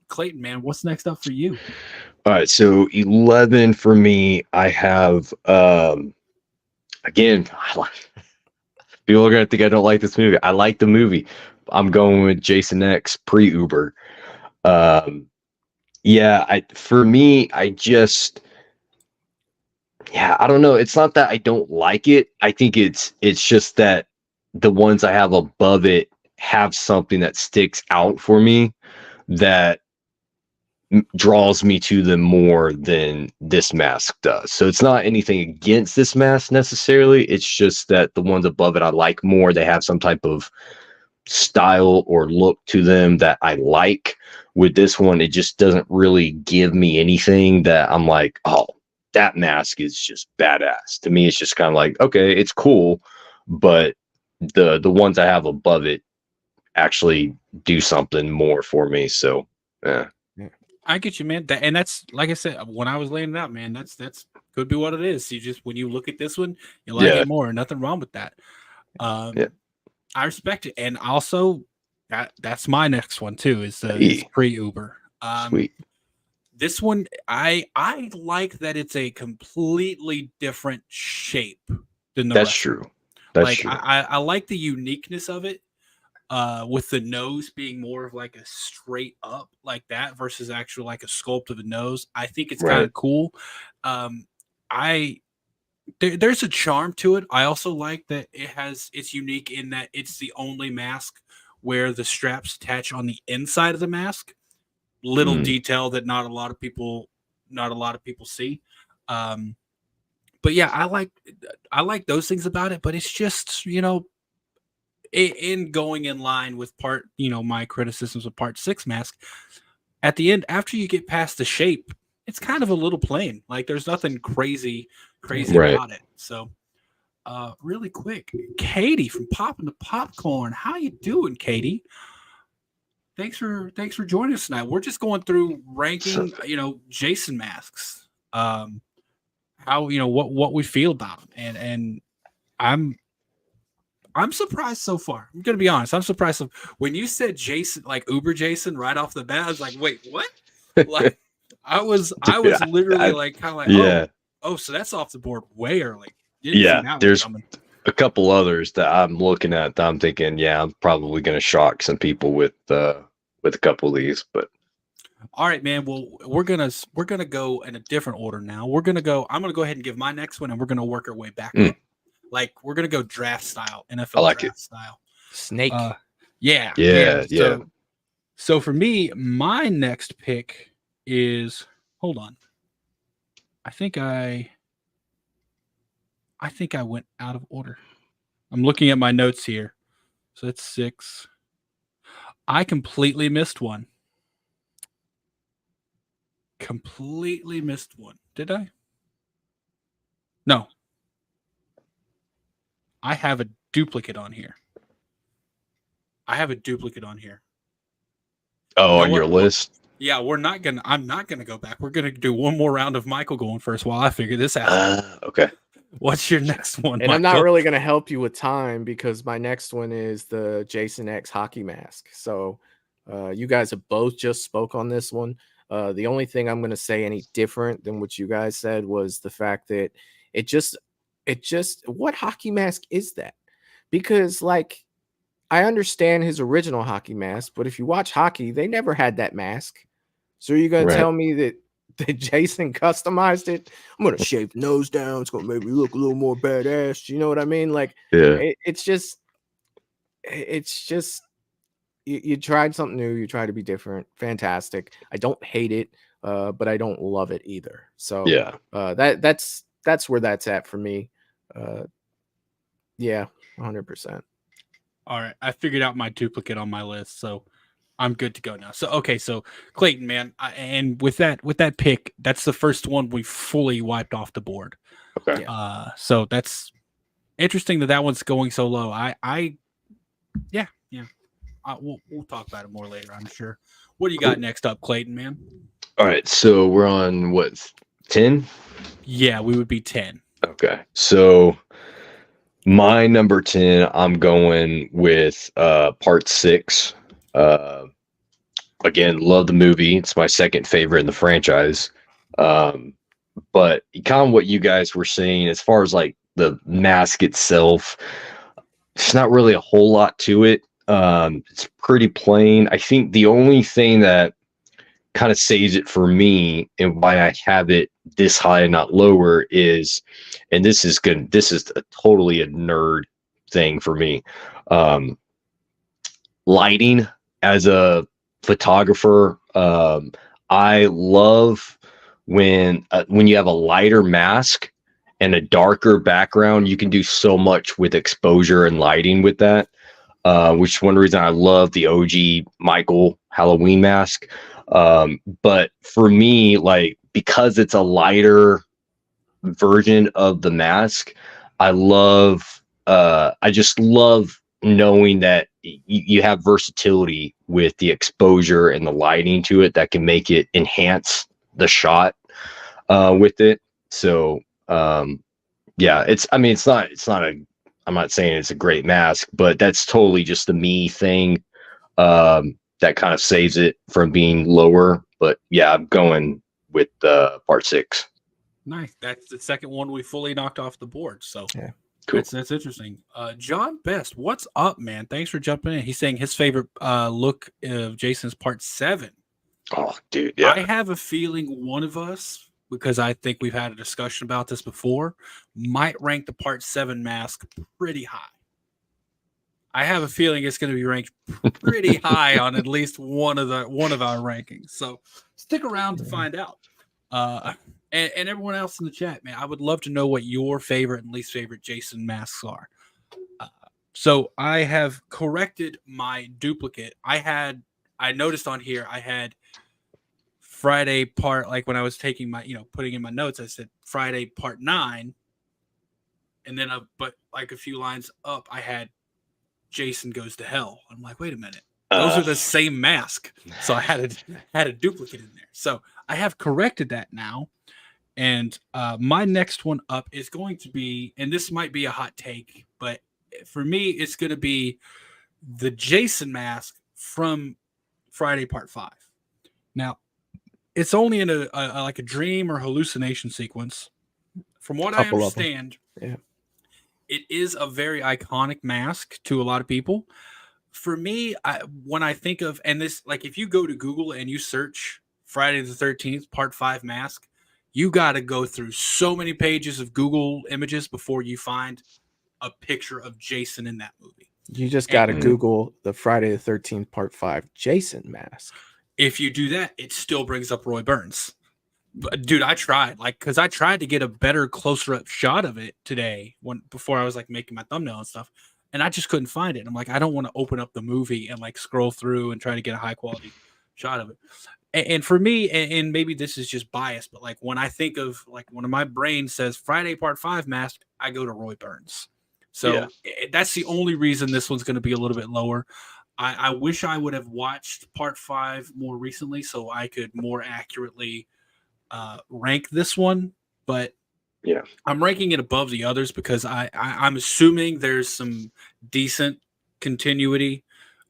S9: Clayton, man, what's next up for you?
S6: All right, so 11 for me. I have again, people are gonna think I don't like this movie. I like the movie. I'm going with Jason X pre-Uber. For me, I don't know. It's not that I don't like it. I think it's just that the ones I have above it have something that sticks out for me that draws me to them more than this mask does. So it's not anything against this mask necessarily. It's just that the ones above it I like more. They have some type of style or look to them that I like. With this one, it just doesn't really give me anything that I'm like, oh, that mask is just badass. To me, it's just kind of like, okay, it's cool, but the ones I have above it actually do something more for me. So yeah.
S9: I get you, man. And that's like I said when I was laying it out, man. That's could be what it is. You just when you look at this one, you like it more. Nothing wrong with that. I respect it, and also that's my next one too. Is pre-Uber.
S6: Sweet.
S9: This one, I like that it's a completely different shape than the
S6: That's
S9: rest.
S6: True. That's true.
S9: I like the uniqueness of it. With the nose being more of like a straight up like that versus actual like a sculpt of a nose. I think it's kind of cool. There's a charm to it. I also like that it's unique in that it's the only mask where the straps attach on the inside of the mask. Little detail that not a lot of people see. But yeah, I like those things about it, but it's just, in going in line with my criticisms of part 6 mask at the end, after you get past the shape, it's kind of a little plain. Like there's nothing crazy about it. So really quick, Katie from Popping the Popcorn, how you doing, Katie? Thanks for joining us tonight. We're just going through ranking Jason masks, how what we feel about them, and I'm surprised so far. I'm gonna be honest. I'm surprised. When you said Jason, like Uber Jason, right off the bat, I was like, "Wait, what?" Like, I was literally like, kind of like, "Oh, so that's off the board way early."
S6: There's a couple others that I'm looking at that I'm thinking, I'm probably gonna shock some people with a couple of these, but.
S9: All right, man. Well, we're gonna go in a different order now. I'm gonna go ahead and give my next one, and we're gonna work our way back up. Like we're gonna go draft style, NFL draft style.
S5: Snake.
S9: Yeah. So for me, my next pick is hold on. I think I went out of order. I'm looking at my notes here. So that's 6. I completely missed one. Did I? No. I have a duplicate on here.
S6: Oh, on your list?
S9: Yeah, I'm not gonna go back. We're gonna do one more round of Michael going first while I figure this out.
S6: Okay.
S9: What's your next one,
S5: And
S9: Michael?
S5: I'm not really gonna help you with time because my next one is the Jason X hockey mask. So you guys have both just spoke on this one. The only thing I'm gonna say any different than what you guys said was the fact that it just what hockey mask is that? Because like I understand his original hockey mask, but if you watch hockey, they never had that mask. So you're gonna tell me that Jason customized it? I'm gonna shave the nose down. It's gonna make me look a little more badass. You know what I mean? Like, it's just you tried something new. You try to be different. Fantastic. I don't hate it, but I don't love it either. So that's where that's at for me. 100%.
S9: All right, I figured out my duplicate on my list, so I'm good to go now. So okay, so Clayton, man, and with that pick, that's the first one we fully wiped off the board.
S6: Okay.
S9: So that's interesting that one's going so low. We'll talk about it more later, I'm sure. What do you got next up, Clayton, man?
S6: All right, so we're on what, 10?
S9: Yeah, we would be 10.
S6: Okay, so my number 10, I'm going with part 6. Again, love the movie. It's my second favorite in the franchise. But kind of what you guys were saying as far as like the mask itself, it's not really a whole lot to it. It's pretty plain. I think the only thing that kind of saves it for me and why I have it this high and not lower is, and this is good. This is totally a nerd thing for me. Lighting as a photographer. I love when you have a lighter mask and a darker background. You can do so much with exposure and lighting with that. Which is one reason I love the OG Michael Halloween mask. But for me, like, because it's a lighter version of the mask, I just love knowing that you have versatility with the exposure and the lighting to it that can make it enhance the shot with it. So yeah, I'm not saying it's a great mask, but that's totally just the me thing that kind of saves it from being lower. But yeah, I'm going with part 6.
S9: Nice. That's the second one we fully knocked off the board. So
S5: Yeah.
S6: Cool.
S9: That's interesting. John Best, what's up, man? Thanks for jumping in. He's saying his favorite look of Jason's part 7.
S6: Oh, dude, yeah.
S9: I have a feeling one of us, because I think we've had a discussion about this before, might rank the part 7 mask pretty high. I have a feeling it's going to be ranked pretty high on at least one of our rankings. So stick around to find out. And everyone else in the chat, man, I would love to know what your favorite and least favorite Jason masks are. So I have corrected my duplicate. I noticed on here I had Friday part, like when I was taking my, putting in my notes, I said Friday part 9. And then, but like a few lines up, I had Jason Goes to Hell. I'm like, wait a minute. Those are the same mask. So I had a duplicate in there. So I have corrected that now. And my next one up is going to be, and this might be a hot take, but for me, it's going to be the Jason mask from Friday Part 5. Now, it's only in a like a dream or hallucination sequence. From what I understand, it is a very iconic mask to a lot of people. For me, when I think of, and this, like if you go to Google and you search Friday the 13th Part 5 mask, you got to go through so many pages of Google images before you find a picture of Jason in that movie.
S5: You just got to Google the Friday the 13th Part 5 Jason mask.
S9: If you do that, it still brings up Roy Burns. But, dude, I tried, because I tried to get a better, closer up shot of it today before I was like making my thumbnail and stuff, and I just couldn't find it. I'm like, I don't want to open up the movie and like scroll through and try to get a high quality shot of it. And for me, and maybe this is just bias, but like when I think of, like, when my brain says Friday Part 5 mask, I go to Roy Burns. So that's the only reason this one's going to be a little bit lower. I wish I would have watched Part 5 more recently so I could more accurately rank this one. But
S6: yeah,
S9: I'm ranking it above the others because I'm assuming there's some decent continuity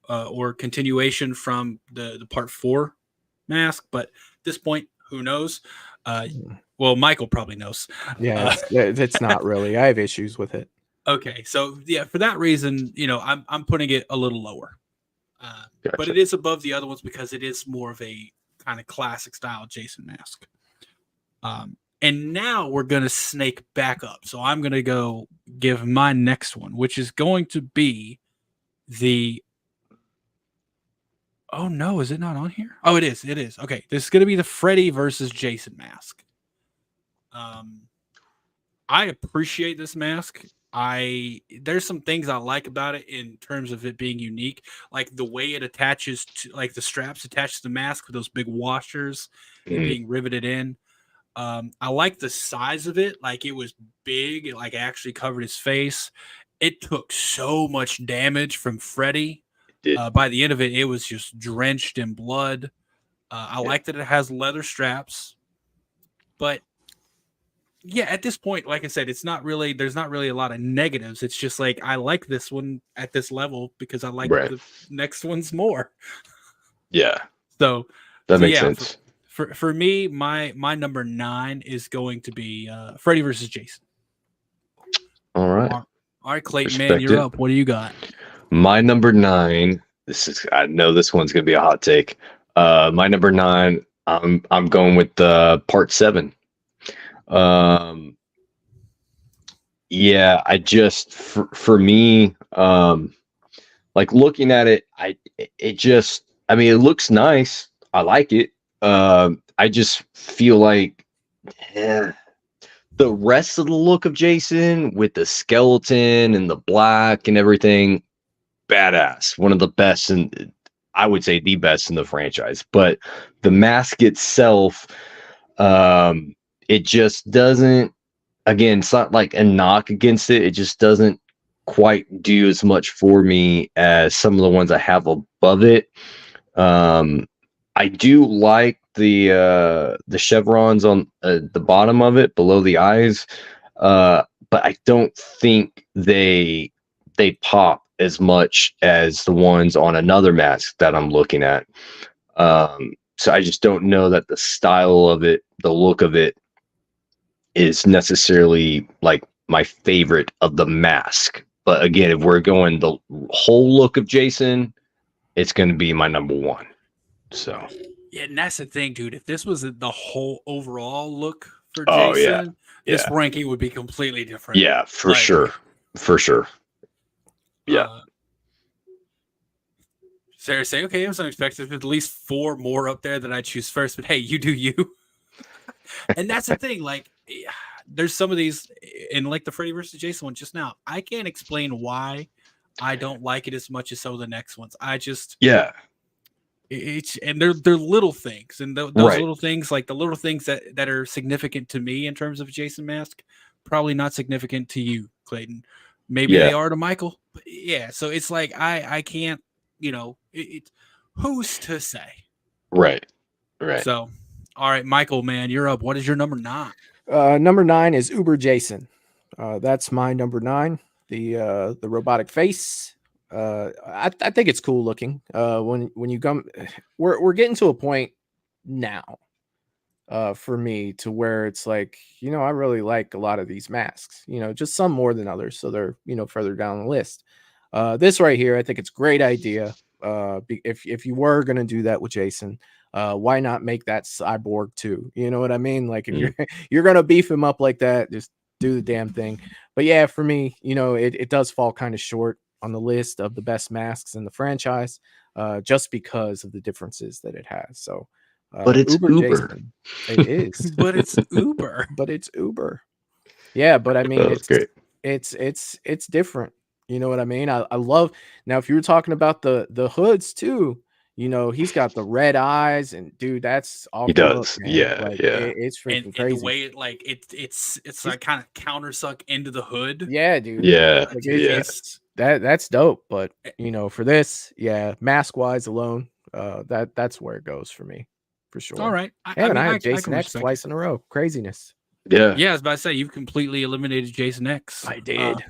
S9: or continuation from the Part 4 mask, but at this point, who knows? Well, Michael probably knows.
S5: Yeah, it's not really. I have issues with it.
S9: Okay, so yeah, for that reason, I'm putting it a little lower,
S6: Gotcha.
S9: but it is above the other ones because it is more of a kind of classic style Jason mask. And now we're gonna snake back up, so I'm gonna go give my next one, which is going to be the. Oh no, is it not on here? Oh, it is. It is. Okay, this is going to be the Freddy versus Jason mask. I appreciate this mask. There's some things I like about it in terms of it being unique, like the way it attaches to, like the straps attached to the mask with those big washers and being riveted in. I like the size of it. Like it was big. It like actually covered his face. It took so much damage from Freddy. By the end of it, it was just drenched in blood. I like that it has leather straps, but yeah, at this point, like I said, there's not really a lot of negatives. It's just like, I like this one at this level because I like the next ones more.
S6: Yeah.
S9: So
S6: that makes sense.
S9: For me, my number 9 is going to be Freddy versus Jason.
S6: All right.
S9: All right, Clayton, man,
S6: Respect
S9: you're
S6: it.
S9: up. What do you got?
S6: My number 9. I know this one's gonna be a hot take. My number 9. I'm going with part 7. Yeah, I just for me, like looking at it, I mean, it looks nice. I like it. I just feel like, eh, the rest of the look of Jason with the skeleton and the black and everything, badass. One of the best, and I would say the best in the franchise. But the mask itself, it just doesn't. Again, it's not like a knock against it. It just doesn't quite do as much for me as some of the ones I have above it. I do like the chevrons on the bottom of it below the eyes, but I don't think they pop as much as the ones on another mask that I'm looking at. So I just don't know that the style of it, the look of it, is necessarily like my favorite of the mask. But again, if we're going the whole look of Jason, it's going to be my number 1. So
S9: Yeah, and that's the thing, dude. If this was the whole overall look for
S6: Oh,
S9: Jason,
S6: yeah.
S9: this ranking would be completely different.
S6: yeah, for
S9: Like,
S6: sure. For sure. Yeah.
S9: Sarah say, okay, it was unexpected. There's at least 4 more up there that I choose first, but hey, you do you. And that's the thing. Like, there's some of these, in like the Freddy versus Jason one just now, I can't explain why I don't like it as much as some of the next ones. I just,
S6: Yeah.
S9: and they're little things, and those
S6: Right.
S9: little things, like the little things that are significant to me in terms of Jason mask, probably not significant to you, Clayton. Maybe
S6: Yeah.
S9: they are to Michael. But yeah, so it's like I can't, who's to say?
S6: Right. Right.
S9: So, all right, Michael, man, you're up. What is your number 9?
S5: Number 9 is Uber Jason. That's my number 9. The robotic face. I think it's cool looking. When you come, we're getting to a point now, for me, to where it's like, I really like a lot of these masks. Just some more than others, so they're further down the list. This right here, I think it's a great idea. If you were gonna do that with Jason, why not make that cyborg too? You know what I mean? Like, if you're gonna beef him up like that, just do the damn thing. But yeah, for me, it does fall kind of short on the list of the best masks in the franchise, just because of the differences that it has. So,
S6: But it's Uber.
S5: Jason, it is,
S9: But it's Uber.
S5: but it's Uber. Yeah, but I mean,
S6: That's great.
S5: it's different. You know what I mean? I love, now if you were talking about the hoods too, he's got the red eyes, and dude, that's off
S6: He
S5: the
S6: does.
S5: hook, man.
S6: Yeah,
S5: Like,
S6: yeah.
S5: it's freaking
S9: And
S5: crazy.
S9: the way it, like it's like kind of countersuck into the hood.
S5: Yeah, dude.
S6: Yeah.
S5: Like,
S6: Yeah.
S5: it's that's dope. But for this, yeah, mask wise alone, that's where it goes for me, for sure.
S9: All right.
S5: And I
S9: mean,
S5: had Jason
S9: can
S5: X
S9: respect
S5: twice in a row. Craziness.
S6: Yeah.
S9: it. Yeah, I was about to say you've completely eliminated Jason X.
S5: I did.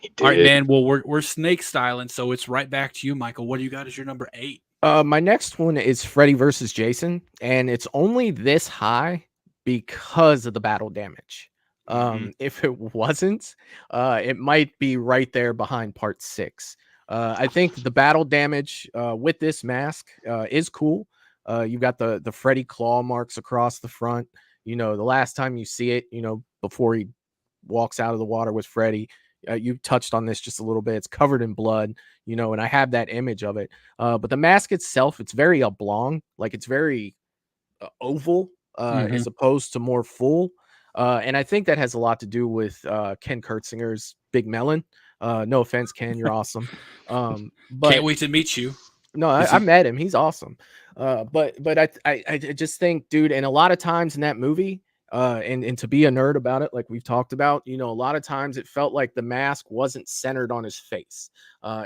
S6: He
S9: All right,
S6: did.
S9: man. Well, we're snake styling, so it's right back to you, Michael. What do you got as your number 8?
S5: My next one is Freddy versus Jason, and it's only this high because of the battle damage. If it wasn't, it might be right there behind part 6. I think the battle damage with this mask is cool. You got the Freddy claw marks across the front. The last time you see it, before he walks out of the water with Freddy, you touched on this just a little bit. It's covered in blood, and I have that image of it. But the mask itself, it's very oblong, like it's very oval, as opposed to more full. And I think that has a lot to do with Ken Kurtzinger's Big Melon. No offense, Ken, you're awesome. But
S9: Can't wait to meet you.
S5: no, I met him. He's awesome. But I just think, dude, and a lot of times in that movie, and to be a nerd about it, like we've talked about, a lot of times it felt like the mask wasn't centered on his face.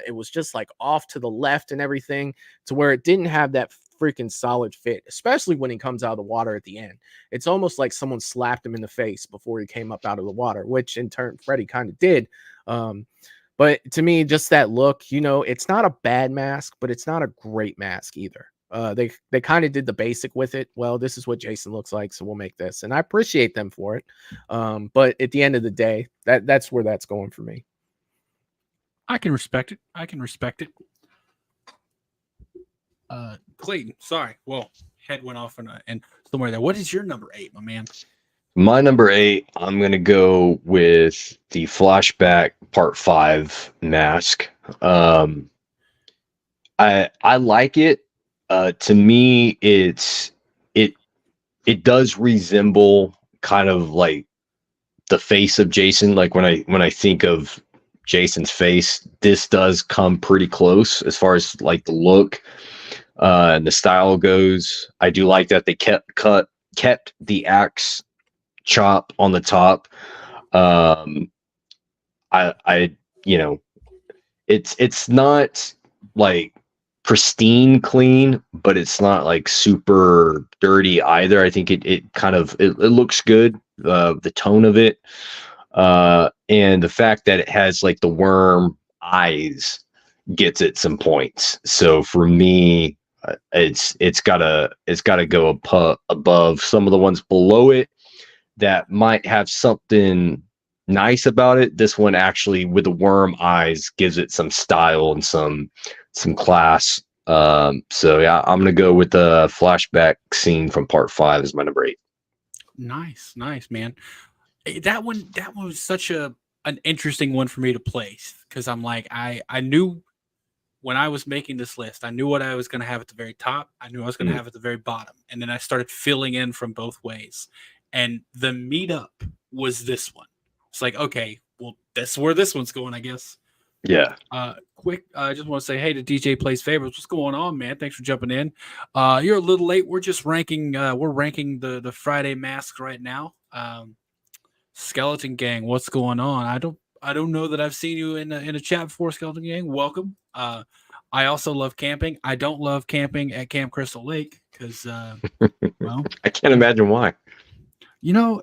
S5: It was just like off to the left and everything, to where it didn't have that freaking solid fit, especially when he comes out of the water at the end. It's almost like someone slapped him in the face before he came up out of the water, which in turn Freddy kind of did. But to me, just that look, it's not a bad mask, but it's not a great mask either. They kind of did the basic with it. Well, this is what Jason looks like, so we'll make this, and I appreciate them for it. But at the end of the day, that's where that's going for me.
S9: I can respect it. Clayton, sorry. Well, head went off and somewhere there. What is your number 8, my man?
S6: My number 8, I'm gonna go with the flashback part 5 mask. I like it. To me, it does resemble kind of like the face of Jason. Like when I think of Jason's face, this does come pretty close as far as like the look and the style goes. I do like that they kept the axe chop on the top. I you know, it's not like pristine clean, but it's not like super dirty either. I think it kind of it looks good, the tone of it, and the fact that it has like the worm eyes gets it some points. So for me, it's gotta go above some of the ones below it that might have something nice about it. This one actually, with the worm eyes, gives it some style and some class. So yeah, I'm gonna go with the flashback scene from part 5 as my number 8.
S9: Nice, man. That one was such an interesting one for me to place, because I'm like, I knew when I was making this list, I knew what I was going to have at the very top. I knew I was going to have at the very bottom, and then I started filling in from both ways. And the meetup was this one. It's like, okay, well, that's where this one's going, I guess.
S6: Yeah.
S9: Quick, I just want to say, hey to DJ Plays Favorites. What's going on, man? Thanks for jumping in. You're a little late. We're just ranking. We're ranking the Friday masks right now. Skeleton Gang, what's going on? I don't know that I've seen you in a chat before, Skeleton Gang. Welcome. I also love camping. I don't love camping at Camp Crystal Lake because, well,
S6: I can't imagine why.
S9: You know,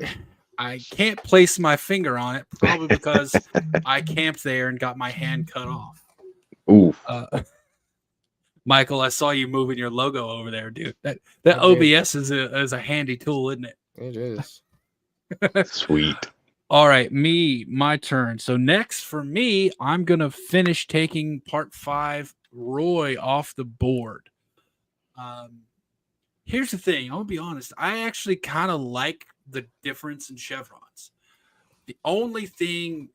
S9: I can't place my finger on it, probably because I camped there and got my hand cut off.
S6: Ooh.
S9: Michael, I saw you moving your logo over there, dude. That OBS is a handy tool, isn't it?
S5: It is.
S6: Sweet.
S9: All right, my turn. So next for me, I'm going to finish taking part 5, Roy, off the board. Here's the thing. I'm going to be honest. I actually kind of like the difference in chevrons. The only thing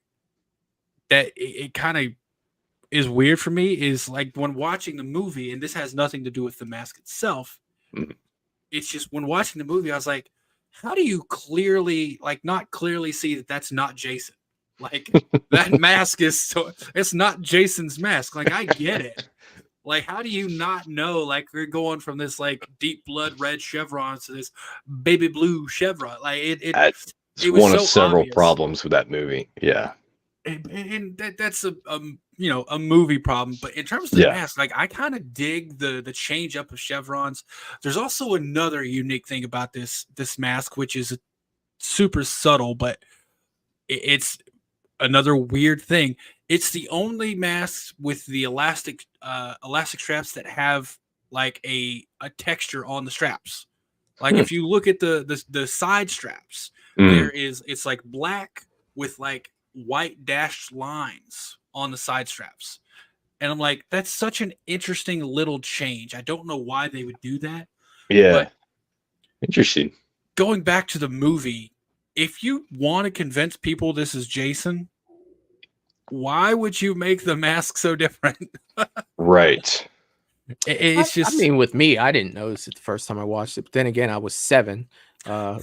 S9: that it kind of is weird for me is like when watching the movie, and this has nothing to do with the mask itself. It's just when watching the movie, I was like, how do you clearly, like, not clearly see that that's not Jason? Like, that mask it's not Jason's mask. Like, I get it. Like, how do you not know? Like, we're going from this, like, deep blood red chevron to this baby blue chevron. Like, it was
S6: one of
S9: so
S6: several
S9: obvious.
S6: problems with that movie. Yeah.
S9: And that's a movie problem. But in terms of the mask, like, I kind of dig the change up of chevrons. There's also another unique thing about this mask, which is super subtle, but it's another weird thing. It's the only mask with the elastic straps that have like a texture on the straps. Like if you look at the side straps, it's like black with like white dashed lines on the side straps. And I'm like, that's such an interesting little change. I don't know why they would do that.
S6: Yeah.
S9: But
S6: interesting.
S9: Going back to the movie, if you want to convince people this is Jason, why would you make the mask so different?
S6: Right.
S9: It's just.
S5: I mean, with me, I didn't notice it the first time I watched it. But then again, I was 7.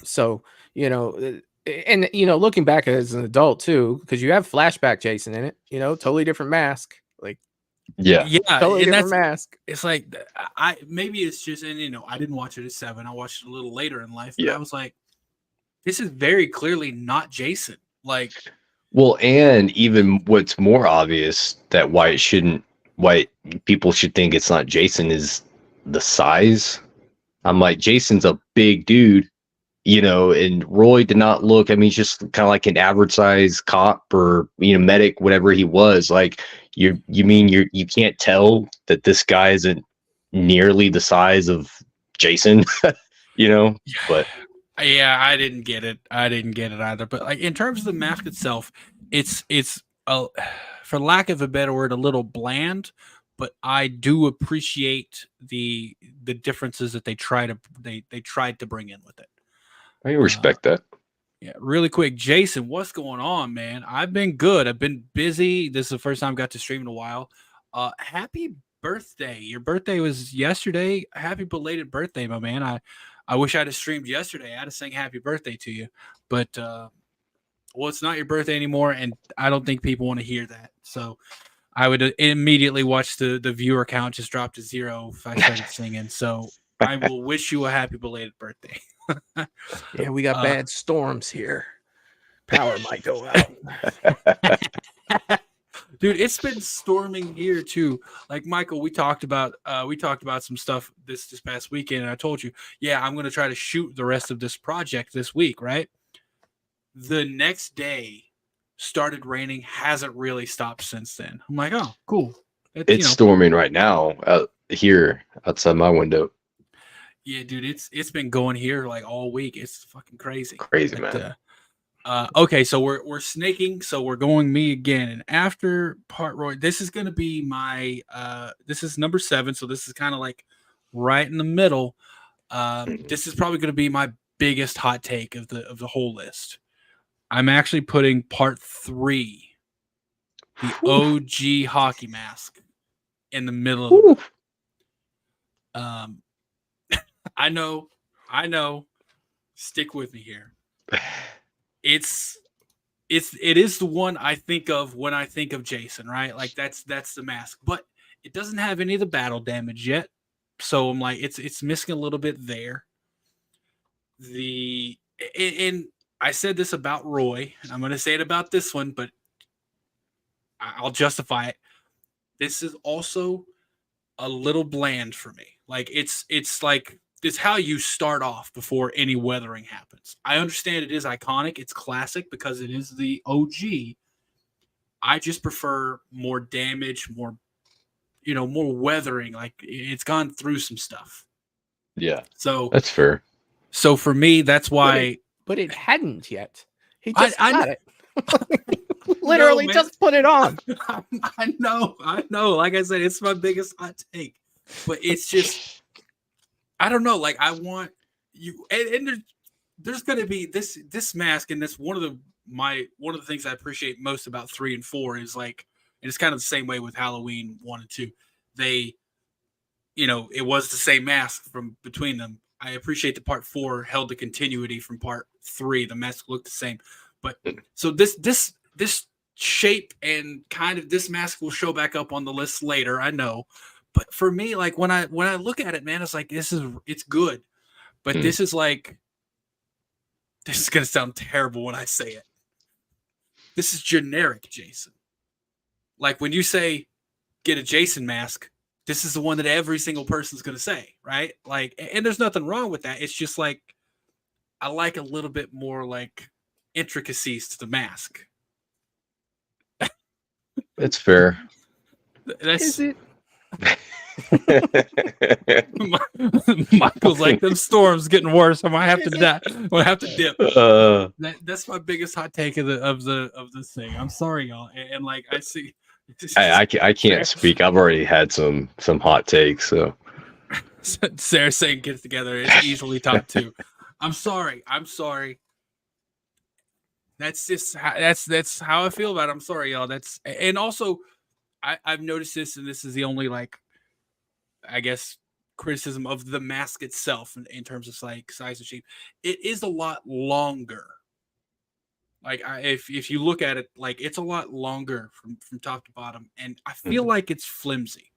S5: So, you know, and, you know, looking back as an adult, too, because you have flashback Jason in it, you know, totally different mask. Like,
S6: yeah,
S5: totally different mask.
S9: It's like, maybe it's just, and, you know, I didn't watch it at 7. I watched it a little later in life. But I was like, this is very clearly not Jason. Like,
S6: well, and even what's more obvious that why people should think it's not Jason is the size. I'm like, Jason's a big dude, you know, and Roy did not look, I mean, just kind of like an average size cop or, you know, medic, whatever he was. Like, you can't tell that this guy isn't nearly the size of Jason, you know, but
S9: Yeah, I didn't get it. I didn't get it either. But like in terms of the mask itself, it's for lack of a better word, a little bland. But I do appreciate the differences that they tried to bring in with it.
S6: I respect that.
S9: Yeah, really quick, Jason, what's going on, man? I've been good. I've been busy. This is the first time I got to stream in a while. Happy birthday! Your birthday was yesterday. Happy belated birthday, my man. I wish I'd have streamed yesterday. I'd have sang happy birthday to you, but well, it's not your birthday anymore, and I don't think people want to hear that. So I would immediately watch the viewer count just drop to 0 if I started singing. So I will wish you a happy belated birthday.
S5: Yeah, we got bad storms here. Power might go out.
S9: Dude, it's been storming here too. Like Michael, we talked about some stuff this past weekend, and I told you, yeah, I'm gonna try to shoot the rest of this project this week, right? The next day started raining, hasn't really stopped since then. I'm like, oh, cool.
S6: It's storming right now out here outside my window.
S9: Yeah, dude, it's been going here like all week. It's fucking crazy.
S6: Crazy, man.
S9: Okay, so we're snaking, so we're going me again. And after part Roy, this is gonna be my this is number 7, so this is kind of like right in the middle. This is probably gonna be my biggest hot take of the whole list. I'm actually putting part 3, the OG hockey mask, in the middle of the I know. Stick with me here. It is the one I think of when I think of Jason, right? Like that's the mask, but it doesn't have any of the battle damage yet. So I'm like, it's missing a little bit there. And I said this about Roy, and I'm going to say it about this one, but I'll justify it. This is also a little bland for me. Like it's like it's how you start off before any weathering happens. I understand it is iconic, it's classic because it is the OG. I just prefer more damage, more weathering. Like it's gone through some stuff.
S6: Yeah.
S9: So
S6: that's fair.
S9: So for me, that's why.
S5: But it hadn't yet. He just
S9: I
S5: got it. Literally just put it on.
S9: I know. Like I said, it's my biggest hot take. But it's just, I don't know. Like I want you, and there's going to be this mask, and that's one of the things I appreciate most about 3 and 4 is like, and it's kind of the same way with Halloween 1 and 2. They, it was the same mask from between them. I appreciate the part 4 held the continuity from part 3. The mask looked the same, but so this shape and kind of this mask will show back up on the list later. I know, but for me, like when I look at it, man, it's like it's good, but this is like, this is gonna sound terrible when I say it. This is generic Jason. Like when you say get a Jason mask, this is the one that every single person's going to say, right? Like, and there's nothing wrong with that. It's just like, I like a little bit more like intricacies to the mask.
S6: It's fair.
S5: Is it?
S9: Michael's like, them storms getting worse. I might have to die. I'm gonna have to dip. That's my biggest hot take of the thing. I'm sorry, y'all. And like, I see.
S6: I can't speak. I've already had some hot takes. So
S9: Sarah saying get it together is easily top 2. I'm sorry. That's just that's how I feel about it. I'm sorry, y'all. And also I've noticed this, and this is the only like I guess criticism of the mask itself in terms of like size and shape. It is a lot longer. Like if you look at it, like it's a lot longer from top to bottom, and I feel like it's flimsy.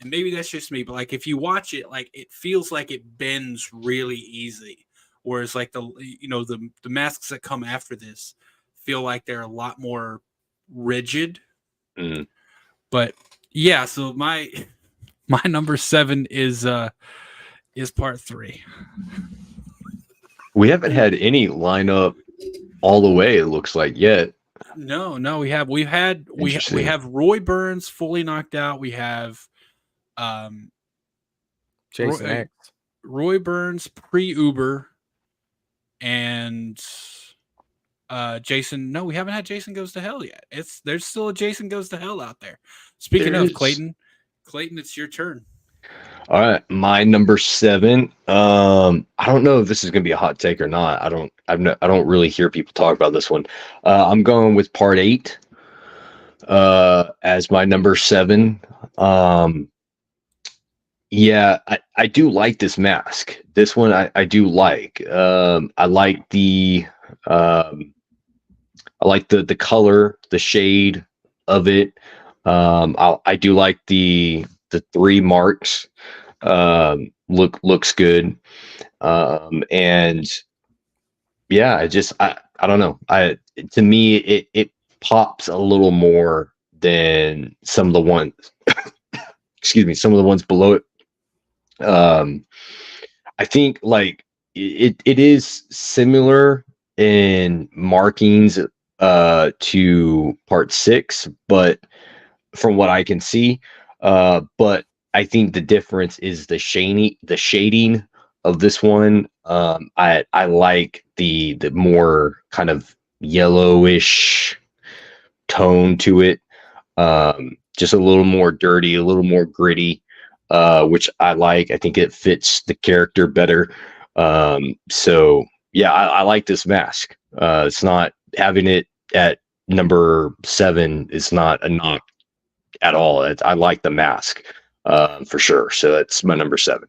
S9: And maybe that's just me, but like if you watch it, like it feels like it bends really easy. Whereas like the masks that come after this feel like they're a lot more rigid. But yeah, so my number 7 is part 3.
S6: We haven't had any lineup all the way, it looks like, yet.
S9: No, we have Roy Burns fully knocked out. We have
S5: Jason
S9: Roy,
S5: X.
S9: Roy Burns pre-Uber and Jason. No, we haven't had Jason Goes to Hell yet. There's still a Jason Goes to Hell out there. Speaking
S6: There
S9: of
S6: is.
S9: Clayton, it's your turn.
S6: All right, my number 7. I don't know if this is gonna be a hot take or not. I don't really hear people talk about this one. I'm going with Part 8 as my number 7. Yeah, I do like this mask. This one I do like. I like the the color, the shade of it. I do like the 3 marks. Looks good. And yeah, I don't know. To me it pops a little more than some of the ones excuse me, some of the ones below it. I think like it is similar in markings to Part 6, but from what I can see, but I think the difference is the shading of this one. I like the more kind of yellowish tone to it. Just a little more dirty, a little more gritty, which I like. I think it fits the character better. So yeah, I like this mask. It's not having it at number 7 is not a knock at all. I like the mask for sure. So that's my number 7.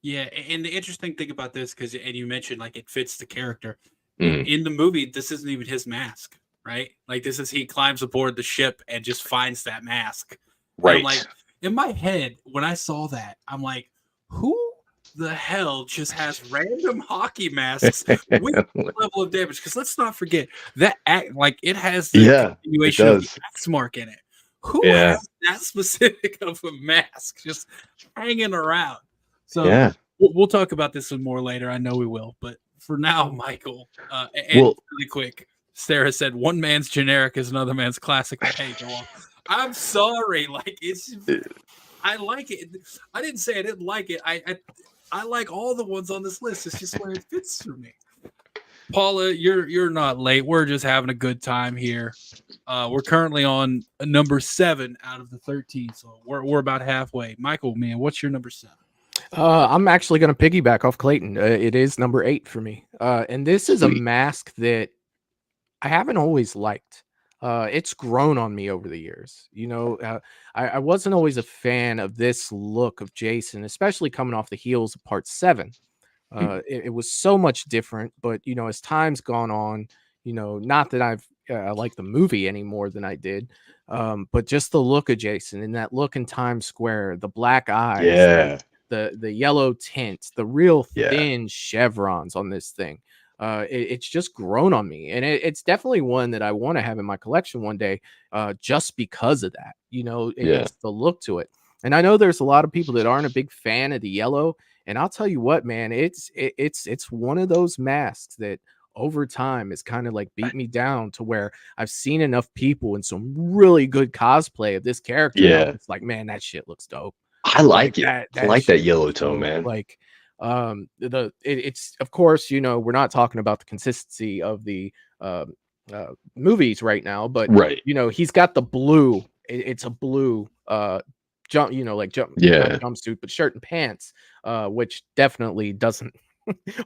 S9: Yeah, and the interesting thing about this, and you mentioned like it fits the character.
S6: Mhm.
S9: In the movie, this isn't even his mask, right? Like this is he climbs aboard the ship and just finds that mask. And
S6: Right.
S9: I'm like, in my head, when I saw that, I'm like, who the hell just has random hockey masks with this level of damage? Because let's not forget that like it has the
S6: Yeah,
S9: continuation
S6: it
S9: of
S6: does.
S9: the X mark in it. Who
S6: Yeah.
S9: has that specific of a mask just hanging around? So
S6: Yeah.
S9: we'll talk about this one more later. I know we will, but for now, Michael, and
S6: Well-
S9: really quick, Sarah said one man's generic is another man's classic. Hey, go on. I'm sorry, like I like it. I didn't say I didn't like it. I like all the ones on this list. It's just where it fits for me. Paula, you're not late. We're just having a good time here. We're currently on number 7 out of the 13, so we're about halfway. Michael, man, what's your number 7?
S5: I'm actually going to piggyback off Clayton. It is number 8 for me. And this is a
S6: Sweet.
S5: mask that I haven't always liked. It's grown on me over the years. You know, I wasn't always a fan of this look of Jason, especially coming off the heels of Part 7. It was so much different, but you know, as time's gone on, you know, not that I like the movie any more than I did, but just the look of Jason and that look in Times Square, the black eyes,
S6: Yeah.
S5: the yellow tint, the real
S6: Yeah.
S5: thin chevrons on this thing. It's just grown on me, and it's definitely one that I want to have in my collection one day, just because of that. You know,
S6: Yeah.
S5: it's the look to it. And I know there's a lot of people that aren't a big fan of the yellow, and I'll tell you what, man, it's one of those masks that over time has kind of like beat me down to where I've seen enough people in some really good cosplay of this character.
S6: Yeah.
S5: Now it's like, man, that shit looks dope.
S6: I like it.
S5: That
S6: I like that
S5: shit
S6: yellow
S5: looks
S6: tone,
S5: dope.
S6: man.
S5: Like it's of course, you know, we're not talking about the consistency of the movies right now, but
S6: Right.
S5: you know, he's got the blue. It's a blue jump, you know, like not
S6: Yeah.
S5: jumpsuit, but shirt and pants, which definitely doesn't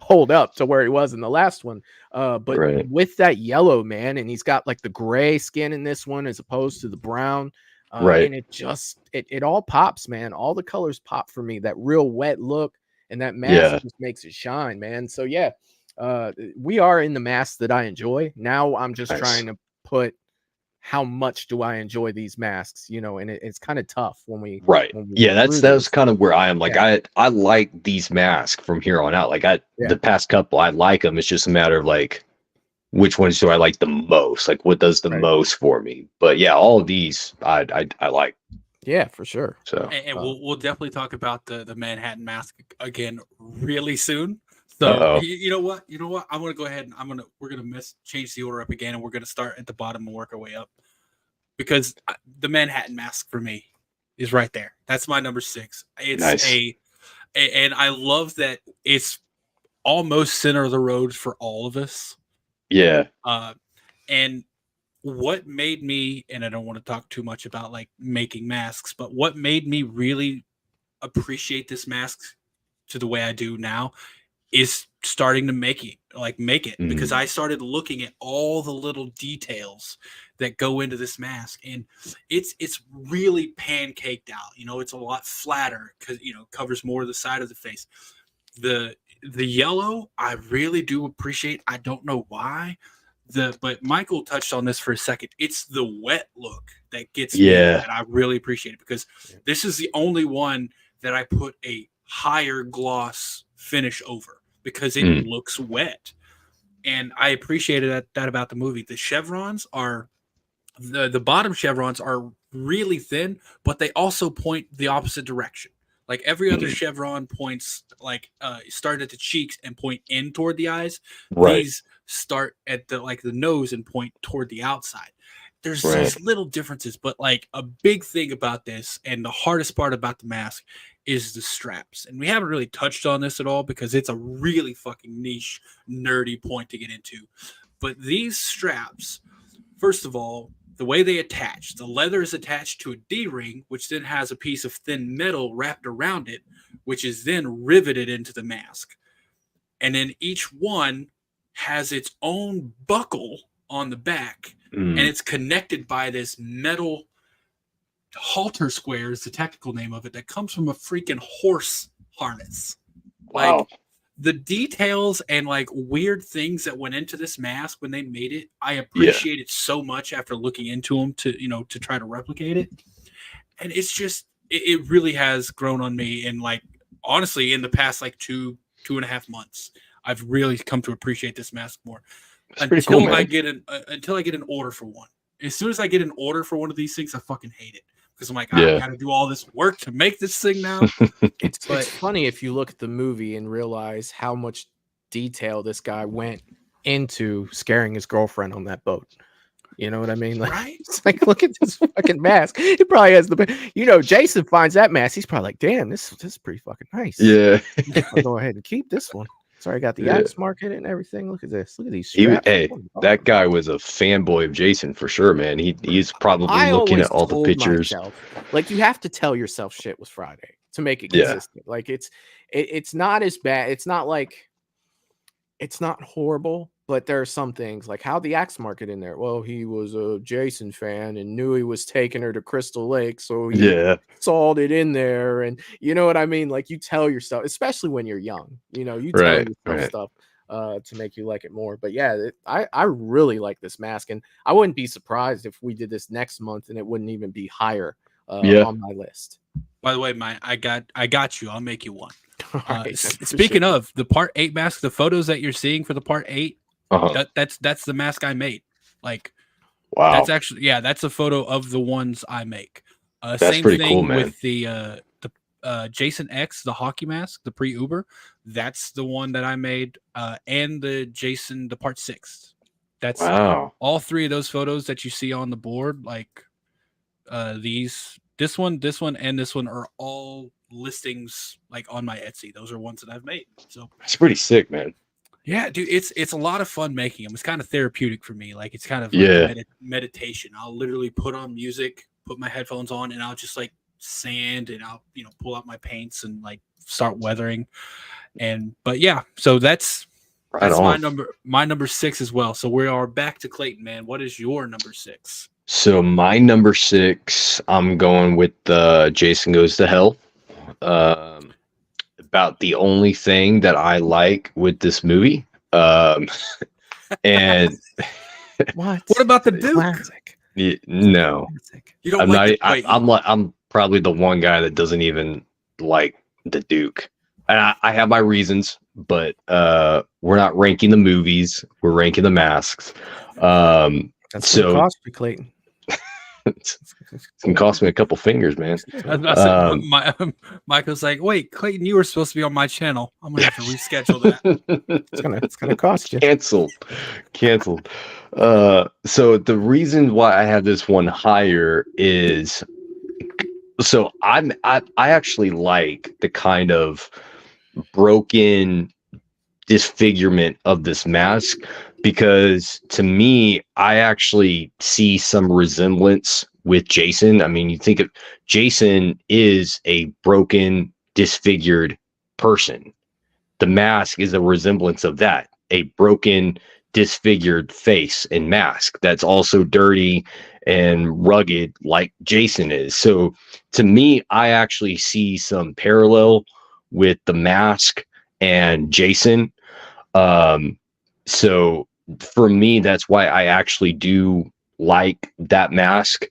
S5: hold up to where he was in the last one. But
S6: Right.
S5: with that yellow, man, and he's got like the gray skin in this one as opposed to the brown.
S6: Right.
S5: And it all pops, man. All the colors pop for me. That real wet look and that mask
S6: Yeah.
S5: just makes it shine, man. So yeah, we are in the mask that I enjoy. Now I'm just
S6: Nice.
S5: trying to put how much do I enjoy these masks, you know, and it's kind of tough when we
S6: Right.
S5: when we
S6: Yeah,
S5: go through
S6: that's
S5: these.
S6: kind of where I am. Like
S5: Yeah.
S6: I like these masks from here on out. Like
S5: Yeah.
S6: the past couple, I like them. It's just a matter of like which ones do I like the most? Like what does the
S5: Right.
S6: most for me? But yeah, all of these I like.
S5: Yeah, for sure.
S6: So
S9: And we'll definitely talk about the Manhattan Mask again really soon. So
S6: Uh-oh.
S9: you know what? I'm gonna go ahead and we're gonna change the order up again, and we're gonna start at the bottom and work our way up because the Manhattan Mask for me is right there. That's my number 6. It's
S6: Nice.
S9: And I love that it's almost center of the road for all of us.
S6: Yeah.
S9: And what made me, and I don't want to talk too much about like making masks, but what made me really appreciate this mask to the way I do now is starting to make it because I started looking at all the little details that go into this mask, and it's really pancaked out. It's a lot flatter because covers more of the side of the face. The yellow I really do appreciate. I don't know why. But Michael touched on this for a second. It's the wet look that gets me, and I really appreciate it because this is the only one that I put a higher gloss finish over because it looks wet. And I appreciated that about the movie. The chevrons are the bottom chevrons are really thin, but they also point the opposite direction. Like every other chevron points start at the cheeks and point in toward the eyes.
S6: Right.
S9: These start at the nose and point toward the outside. There's these little differences, but like a big thing about this and the hardest part about the mask is the straps. And we haven't really touched on this at all because it's a really fucking niche, nerdy point to get into. But these straps, first of all, the way they attach, the leather is attached to a D-ring, which then has a piece of thin metal wrapped around it, which is then riveted into the mask. And then each one has its own buckle on the back, and it's connected by this metal halter square is the technical name of it that comes from a freaking horse harness.
S6: Wow.
S9: Like the details and like weird things that went into this mask when they made it, I appreciate it so much after looking into them to try to replicate it. And it's just it really has grown on me, and like honestly in the past like 2.5 months I've really come to appreciate this mask more. Until I get an order for one. As soon as I get an order for one of these things, I fucking hate it because I'm like, I got to do all this work to make this thing now.
S5: It's funny if you look at the movie and realize how much detail this guy went into scaring his girlfriend on that boat. You know what I mean? Like, it's like, look at this fucking mask. It probably has Jason finds that mask. He's probably like, damn, this is pretty fucking nice.
S6: Yeah.
S5: I'll go ahead and keep this one. Sorry, I got the X mark in it and everything. Look at this. Look at these straps.
S6: That guy was a fanboy of Jason for sure, man. He's probably looking at all the pictures.
S5: Like you have to tell yourself shit was Friday to make it consistent. Like it's not as bad. It's not horrible, but there are some things like how the Axe market in there. Well, he was a Jason fan and knew he was taking her to Crystal Lake, so he sawed it in there. And you know what I mean? Like you tell yourself, especially when you're young, you tell yourself stuff to make you like it more. But yeah, I really like this mask, and I wouldn't be surprised if we did this next month and it wouldn't even be higher on my list.
S9: By the way, I got you. I'll make you one.
S5: Right,
S9: speaking of the Part 8 mask, the photos that you're seeing for the Part 8, that's the mask I made. Like,
S6: wow,
S9: that's actually that's a photo of the ones I make.
S6: That's
S9: same
S6: pretty
S9: thing
S6: cool, man.
S9: with the Jason X, the hockey mask, the pre-Uber. That's the one that I made, and the Jason, the Part 6. That's all three of those photos that you see on the board. Like, this one, and this one are all listings like on my Etsy. Those are ones that I've made. So
S6: it's pretty sick, man.
S9: Yeah, dude, it's a lot of fun making them. It's kind of therapeutic for me. Like it's kind of like meditation. I'll literally put on music, put my headphones on, and I'll just like sand, and I'll pull out my paints and like start weathering. But yeah, so that's my number 6 as well. So we are back to Clayton, man. What is your number 6?
S6: So my number 6, I'm going with Jason Goes to Hell. About the only thing that I like with this movie. And
S9: what about the Duke?
S5: Classic.
S6: No,
S9: you don't.
S6: I'm probably the one guy that doesn't even like the Duke, and I have my reasons, but we're not ranking the movies; we're ranking the masks.
S5: That's so cost me, Clayton.
S6: It's gonna cost me a couple fingers, man.
S9: Michael's like, wait, Clayton, you were supposed to be on my channel. I'm gonna have to reschedule that.
S5: It's gonna cost you.
S6: Canceled. So the reason why I have this one higher is So I actually like the kind of broken disfigurement of this mask, because to me, I actually see some resemblance with Jason. I mean, you think of Jason is a broken, disfigured person. The mask is a resemblance of that, a broken, disfigured face and mask that's also dirty and rugged like Jason is. So to me, I actually see some parallel with the mask and Jason. So for me, that's why I actually do like that mask.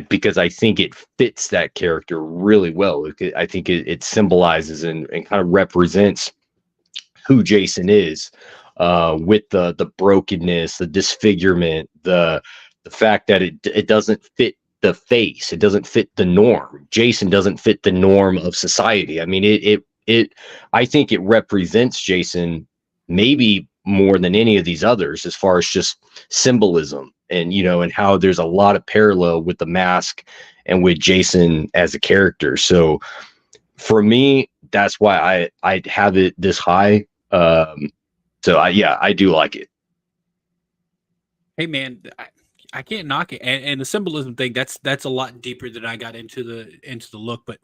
S6: Because I think it fits that character really well. I think it symbolizes and kind of represents who Jason is, with the brokenness, the disfigurement, the fact that it doesn't fit the face, it doesn't fit the norm. Jason doesn't fit the norm of society. I mean, it I think it represents Jason maybe more than any of these others as far as just symbolism, and and how there's a lot of parallel with the mask and with Jason as a character. So for me, that's why I have it this high. So I do like it.
S9: Hey man, I can't knock it, and the symbolism thing, that's a lot deeper than I got into the look. But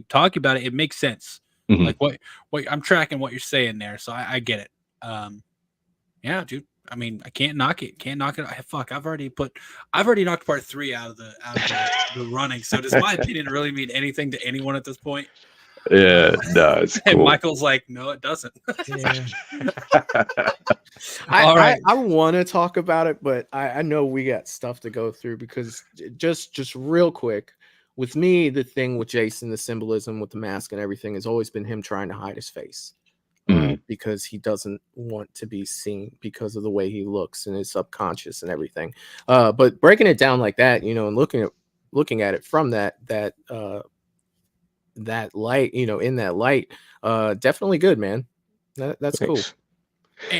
S9: talking about it, it makes sense.
S6: Mhm.
S9: Like what I'm tracking what you're saying there, so I get it. Yeah, dude. I mean, I can't knock it. Can't knock it. Fuck, I've already knocked part 3 out of the running. So does my opinion really mean anything to anyone at this point?
S6: Yeah, no, it's
S9: And
S6: cool.
S9: Michael's like, no, it doesn't.
S5: Yeah.
S9: All right.
S5: I want to talk about it, but I know we got stuff to go through, because just real quick, with me, the thing with Jason, the symbolism with the mask and everything, has always been him trying to hide his face. Because he doesn't want to be seen because of the way he looks and his subconscious and everything. But breaking it down like that, and looking at it from that light, in that light, definitely good, man. That's cool.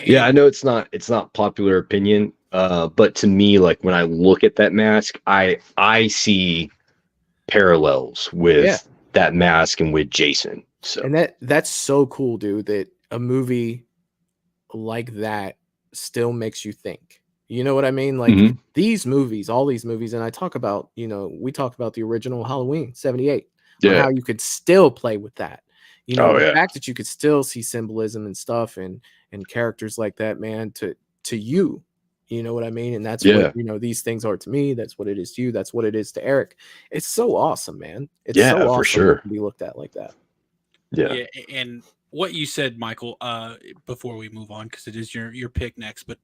S6: Yeah, I know it's not popular opinion, but to me, like when I look at that mask, I see parallels with that mask and with Jason. So
S5: and that's so cool, dude, that a movie like that still makes you think. You know what I mean? Like these movies, all these movies, and I talk about, we talked about the original Halloween 78, on how you could still play with that. The fact that you could still see symbolism and stuff and characters like that, man, to you. You know what I mean? And that's what these things are to me. That's what it is to you. That's what it is to Eric. It's so awesome, man. It's so awesome
S6: for sure
S5: to be looked at like that.
S9: Yeah, and what you said, Michael, before we move on, because it is your pick next, but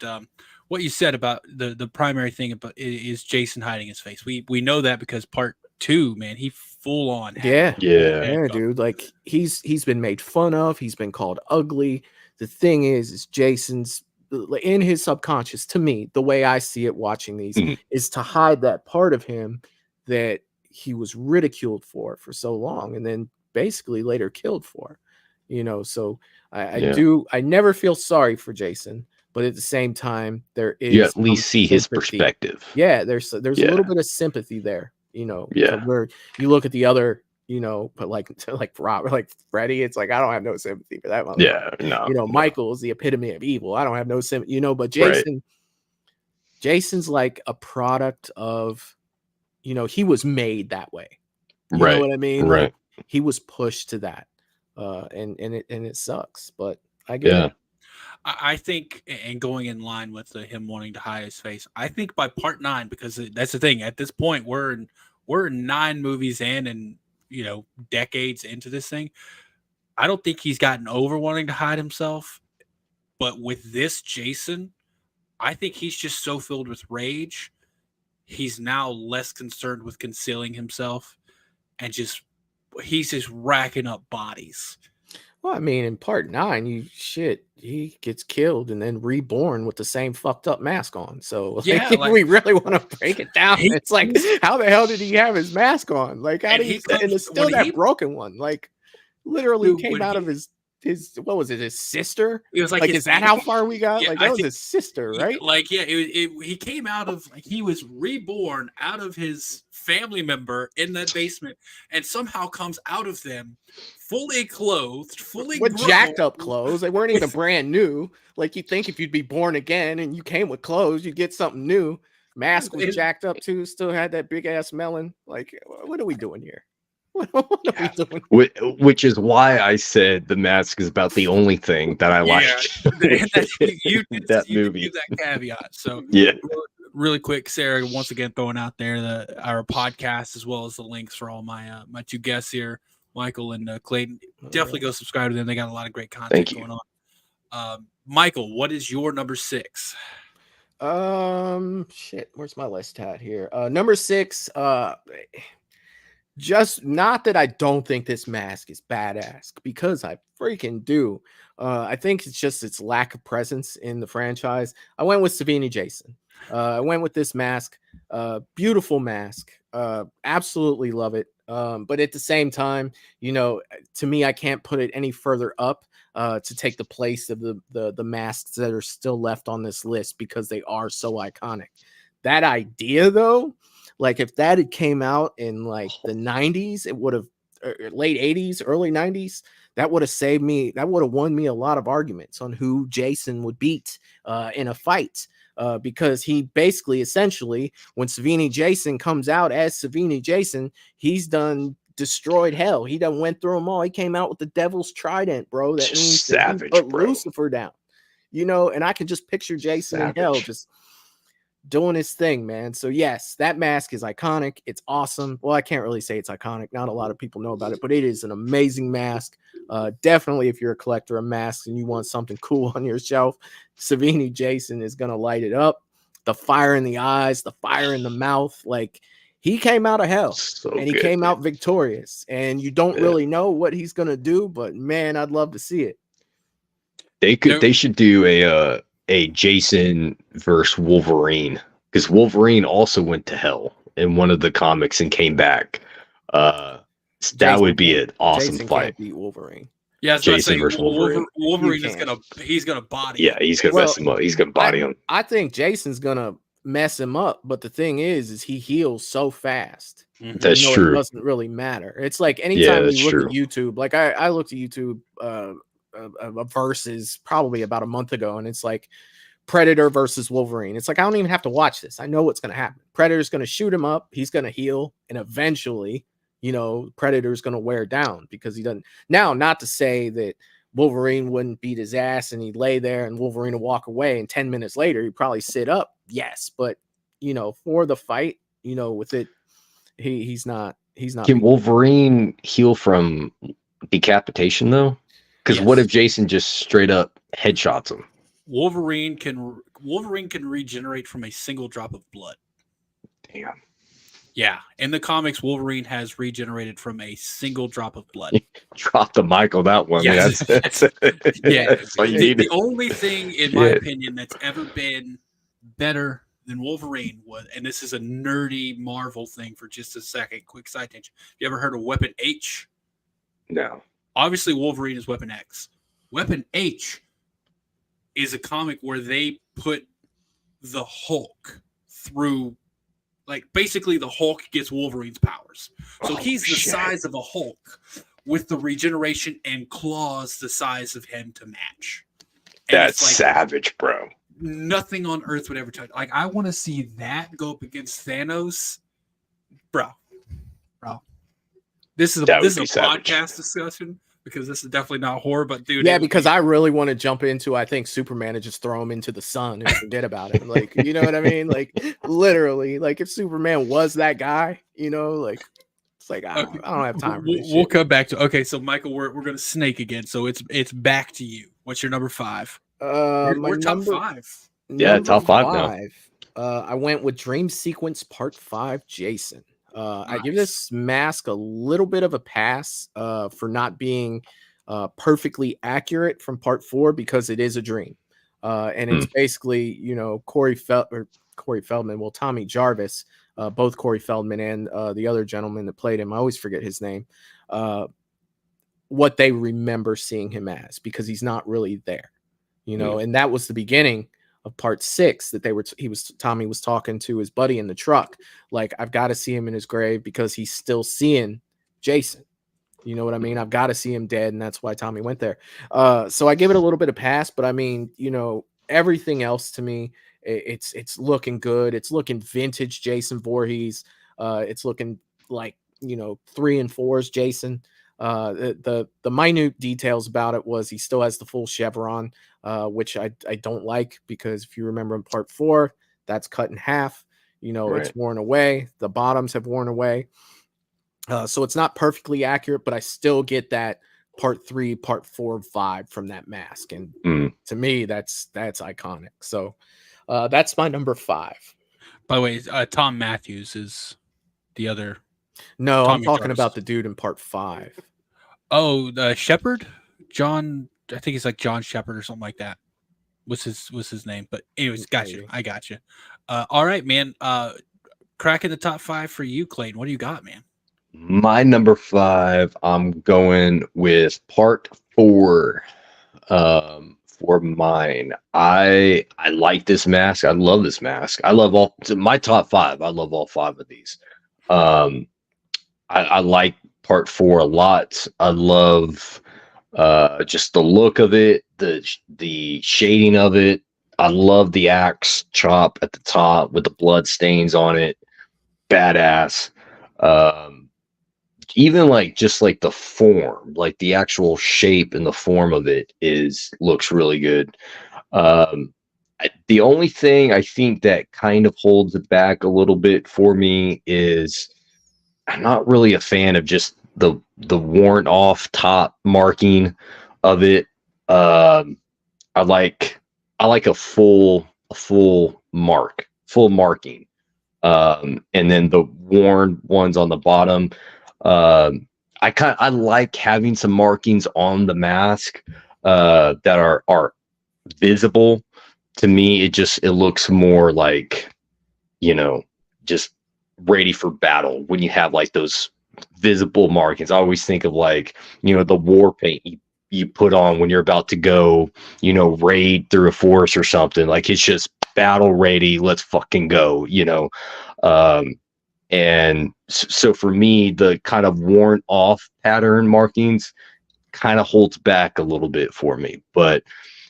S9: what you said about the primary thing about is Jason hiding his face. We know that because part 2, man, he full on
S5: dude. Like he's been made fun of. He's been called ugly. The thing is Jason's in his subconscious. To me, the way I see it, watching these, is to hide that part of him that he was ridiculed for so long, and then basically later killed for. So I never feel sorry for Jason, but at the same time, there is,
S6: you at least see his perspective.
S5: Yeah, there's a little bit of sympathy there, where you look at the other, but like Robert, like Freddy, it's like I don't have no sympathy for that one.
S6: No.
S5: Michael is the epitome of evil. I don't have no sympathy, but Jason's like a product of, he was made that way. You know what I mean?
S6: Right.
S5: Like, he was pushed to that. And it sucks, but I get it.
S9: I think, and going in line with him wanting to hide his face, I think by part 9, because that's the thing. At this point, we're 9 movies in, and decades into this thing. I don't think he's gotten over wanting to hide himself, but with this Jason, I think he's just so filled with rage. He's now less concerned with concealing himself, and he's just racking up bodies.
S5: Well, I mean, in part 9, he gets killed and then reborn with the same fucked up mask on. So if we really want to break it down, it's like, how the hell did he have his mask on? Like, how did and it's still that broken one? Like, literally came out of his his what was it? His sister?
S9: It was like
S5: is that how far we got?
S9: Yeah,
S5: like
S9: I
S5: that was
S9: think-
S5: his sister, right?
S9: He came out of he was reborn out of his family member in that basement, and somehow comes out of them fully clothed, fully
S5: With
S9: grown,
S5: jacked up clothes. They weren't even brand new. Like you think if you'd be born again and you came with clothes, you'd get something new. Mask was jacked up too, still had that big ass melon. Like, what are we doing here? What are we doing?
S6: Which is why I said the mask is about the only thing that I like
S9: you
S6: in that movie.
S9: Use that caveat. So
S6: Yeah.
S9: Really quick, Sarah, once again throwing out there our podcast as well as the links for all my my two guests here, Michael and Clayton. Definitely go subscribe to them. They got a lot of great content going on. Michael, what is your number 6?
S5: Shit, where's my list at here? Number 6, just not that I don't think this mask is badass, because I freaking do. I think it's just its lack of presence in the franchise. I went with Savini Jason. I went with this mask. Beautiful mask. Absolutely love it. But at the same time, to me, I can't put it any further up to take the place of the masks that are still left on this list because they are so iconic. That idea, though, like if that had came out in like the 90s, it would have late 80s, early 90s. That would have saved me. That would have won me a lot of arguments on who Jason would beat in a fight. Because he basically, essentially, when Savini Jason comes out as Savini Jason, he's done destroyed hell. He done went through them all. He came out with the Devil's Trident, bro. That means
S6: savage,
S5: that he put
S6: bro.
S5: Lucifer down. And I can just picture Jason in hell just doing his thing, man. So yes, that mask is iconic. It's awesome. Well, I can't really say it's iconic. Not a lot of people know about it, but it is an amazing mask. Definitely, if you're a collector of masks and you want something cool on your shelf, Savini Jason is gonna light it up. The fire in the eyes, the fire in the mouth, like he came out of hell and he came out victorious. And you don't really know what he's gonna do, but man, I'd love to see it.
S6: They should do a Jason versus Wolverine, because Wolverine also went to hell in one of the comics and came back. That would be an awesome
S5: Jason
S6: fight.
S5: Can't beat Wolverine.
S9: Yeah,
S6: Jason versus Wolverine.
S9: Wolverine is he's gonna body.
S6: Yeah, he's gonna mess him up. He's gonna body him.
S5: I think Jason's gonna mess him up, but the thing is he heals so fast.
S6: That's true.
S5: It doesn't really matter. It's like anytime you look at YouTube, like I looked at YouTube versus probably about a month ago, and it's like Predator versus Wolverine. It's like I don't even have to watch this. I know what's gonna happen. Predator's gonna shoot him up, he's gonna heal, and eventually, Predator's gonna wear down because he doesn't. Now, not to say that Wolverine wouldn't beat his ass and he'd lay there and Wolverine would walk away, and 10 minutes later he'd probably sit up. Yes, but for the fight, with it, he's not.
S6: Can Wolverine heal from decapitation though? Because what if Jason just straight up headshots him?
S9: Wolverine can regenerate from a single drop of blood.
S6: Damn.
S9: Yeah, in the comics, Wolverine has regenerated from a single drop of blood.
S6: Drop the mic on that one.
S9: Yes.
S6: That's
S9: Yeah,
S6: that's all you need.
S9: The only thing, in my opinion, that's ever been better than Wolverine was, and this is a nerdy Marvel thing for just a second, quick side tangent. You ever heard of Weapon H?
S6: No.
S9: Obviously, Wolverine is Weapon X. Weapon H is a comic where they put the Hulk through, like, basically the Hulk gets Wolverine's powers. So he's the size of a Hulk with the regeneration and claws the size of him to match. And
S6: that's savage, bro.
S9: Nothing on Earth would ever touch. Like, I want to see that go up against Thanos. Bro. This is a podcast discussion, because this is definitely not horror, but dude.
S5: Yeah, because I really want to jump into, I think Superman and just throw him into the sun and forget about it. Like, you know what I mean? Like, literally, like if Superman was that guy, like it's like I don't have time for this
S9: we'll come back to. Okay, so Michael, we're gonna snake again. So it's back to you. What's your number 5? We're top 5.
S6: Yeah, top 5 now.
S5: I went with Dream Sequence Part 5, Jason. I give this mask a little bit of a pass for not being perfectly accurate from Part 4, because it is a dream. And it's basically, Corey Feldman, well, Tommy Jarvis, both Corey Feldman and the other gentleman that played him. I always forget his name. what they remember seeing him as, because he's not really there, you know. And that was the beginning of part 6 that Tommy was talking to his buddy in the truck, like, I've got to see him in his grave because he's still seeing Jason. You know what I mean? I've got to see him dead, and that's why Tommy went there. So I give it a little bit of pass, but I mean, you know, everything else to me, it's looking good. It's looking vintage Jason Voorhees. It's looking like, you know, 3 and 4's Jason. The minute details about it was he still has the full chevron, which I don't like, because if you remember in part 4, that's cut in half. You know, It's worn away. The bottoms have worn away. So it's not perfectly accurate, but I still get that part 3, part 4 vibe from that mask. And to me, that's iconic. So that's my number 5.
S9: By the way, Tom Matthews is the other.
S5: No,
S9: Tommy
S5: I'm talking
S9: Jarvis.
S5: about the dude in part 5.
S9: Oh, Shepard? John, I think he's like John Shepard or something like that. Was his name? But anyways, gotcha. I gotcha. All right, man. Cracking the top 5 for you, Clayton. What do you got, man?
S6: My number 5, I'm going with part 4 for mine. I like this mask. I love this mask. I love my top 5. I love all 5 of these. I like part 4 a lot. I love just the look of it, the shading of it. I love the axe chop at the top with the blood stains on it. Badass. Even like just like the form, like the actual shape and the form of it looks really good. The only thing I think that kind of holds it back a little bit for me is I'm not really a fan of just the worn off top marking of it. I like a full marking. And then the worn ones on the bottom. I like having some markings on the mask that are visible. To me, it looks more like, you know, just ready for battle when you have like those visible markings. I always think of like, you know, the war paint you put on when you're about to go, you know, raid through a forest or something. Like, it's just battle ready. Let's fucking go, you know. And so for me, the kind of worn off pattern markings kind of holds back a little bit for me, but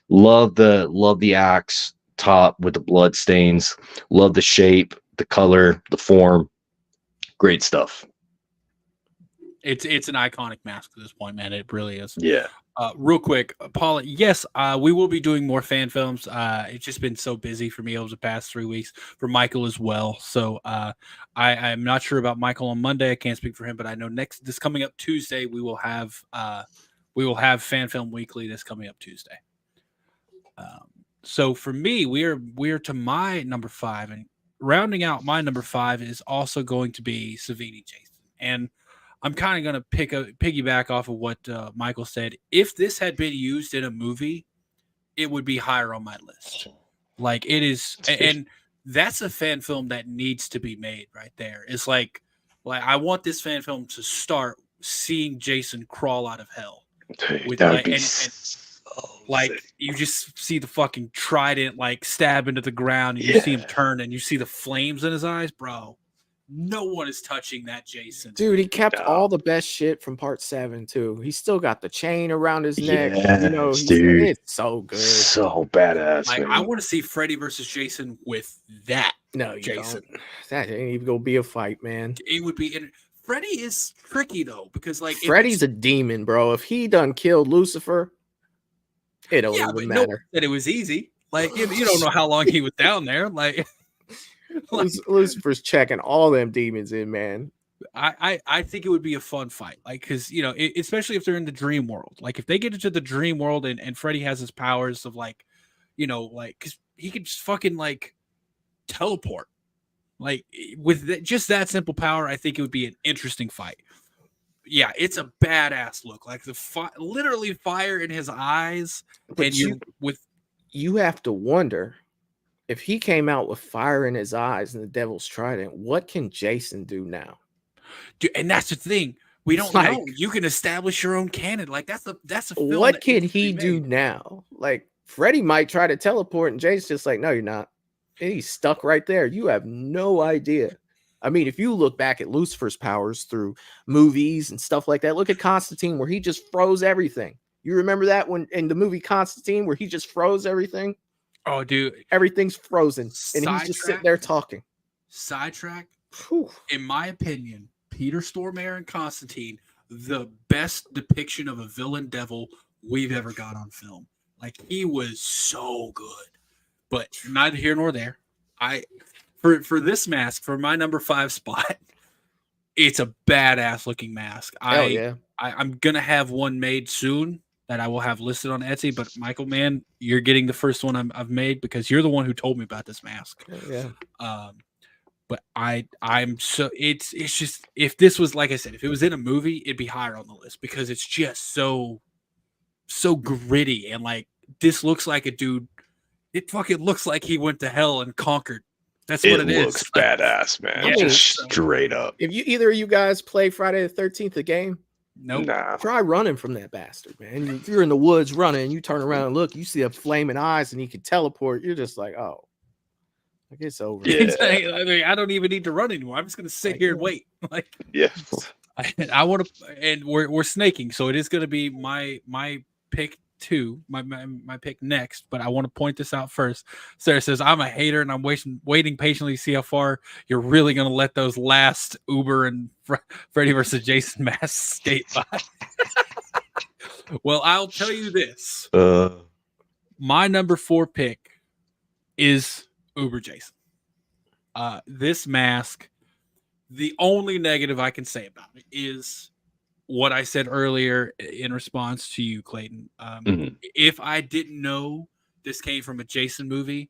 S6: love the axe top with the blood stains. Love the shape, the color, the form. Great stuff.
S9: It's an iconic mask at this point, man. It really is.
S6: Yeah.
S9: Real quick, Paula, yes, we will be doing more fan films. It's just been so busy for me over the past 3 weeks, for Michael as well. So I'm not sure about Michael on Monday. I can't speak for him, but I know this coming up Tuesday, we will have Fan Film Weekly this coming up Tuesday. So for me, we're to my number 5, and rounding out my number 5 is also going to be Savini Jason. And I'm kind of going to piggyback off of what Michael said. If this had been used in a movie, it would be higher on my list. Like, it is, and that's a fan film that needs to be made right there. It's like I want this fan film to start seeing Jason crawl out of hell.
S6: Dude, that would be
S9: like, you just see the fucking trident like stab into the ground, and you see him turn, and you see the flames in his eyes, bro. No one is touching that Jason.
S5: Dude, he kept all the best shit from part 7 too. He still got the chain around his neck. You know,
S6: dude,
S5: it's so good.
S6: So badass.
S9: Like,
S6: man.
S9: I want to see Freddy versus Jason with that.
S5: No, you
S9: Jason.
S5: don't. That ain't even gonna be a fight, man.
S9: It would be. Freddy is tricky though, because like
S5: Freddy's a demon, bro. If he done killed Lucifer, it don't even matter.
S9: That it was easy. Like, you don't know how long he was down there. Like
S5: Lucifer's checking all them demons in, man.
S9: I think it would be a fun fight, like, because, you know, especially if they're in the dream world. Like, if they get into the dream world and Freddy has his powers of, like, you know, like, because he could just fucking like teleport, like, with just that simple power. I think it would be an interesting fight. Yeah, it's a badass look, like literally fire in his eyes,
S5: But
S9: and
S5: you have to wonder, if he came out with fire in his eyes and the devil's trident, what can Jason do now?
S9: Dude, and that's the thing. We don't
S5: Like-
S9: know. You can establish your own canon. Like that's a film.
S5: What
S9: that
S5: can
S9: needs to be
S5: he do
S9: made.
S5: now? Like Freddy might try to teleport, and Jay's just like, no, you're not. And he's stuck right there. You have no idea. I mean, if you look back at Lucifer's powers through movies and stuff like that, look at Constantine, where he just froze everything. You remember that when in the movie Constantine, where he just froze everything?
S9: Oh, dude.
S5: Everything's frozen, and he's just sitting there talking.
S9: Sidetrack.
S5: Whew.
S9: In my opinion, Peter Stormare and Constantine, the best depiction of a villain devil we've ever got on film. Like, he was so good. But neither here nor there. For this mask, for my number 5 spot, it's a badass looking mask.
S5: Hell yeah.
S9: I'm gonna have one made soon that I will have listed on Etsy. But Michael, man, you're getting the first one I've made because you're the one who told me about this mask.
S5: Yeah.
S9: But I'm so it's just, if this was, like I said, if it was in a movie, it'd be higher on the list because it's just so gritty, and like this looks like a dude. It fucking looks like he went to hell and conquered. That's what it is.
S6: It looks badass, man.
S5: Yeah.
S6: Just straight up.
S5: If either of you guys play Friday the 13th, the game,
S9: Nope.
S6: Nah.
S5: try running from that bastard, man. If you're in the woods running, you turn around and look, you see a flaming eyes, and he can teleport. You're just like, oh, I guess it's over.
S6: Yeah.
S9: I mean, I don't even need to run anymore. I'm just gonna sit here and wait. Like,
S6: Yeah.
S9: I want to, and we're snaking, so it is gonna be my pick 2, my pick next. But I want to point this out first. Sarah says I'm a hater, and I'm waiting patiently to see how far you're really gonna let those last Uber and Freddy versus Jason masks skate by. Well, I'll tell you this: my number 4 pick is Uber Jason. This mask, the only negative I can say about it is what I said earlier in response to you, Clayton. If I didn't know this came from a Jason movie,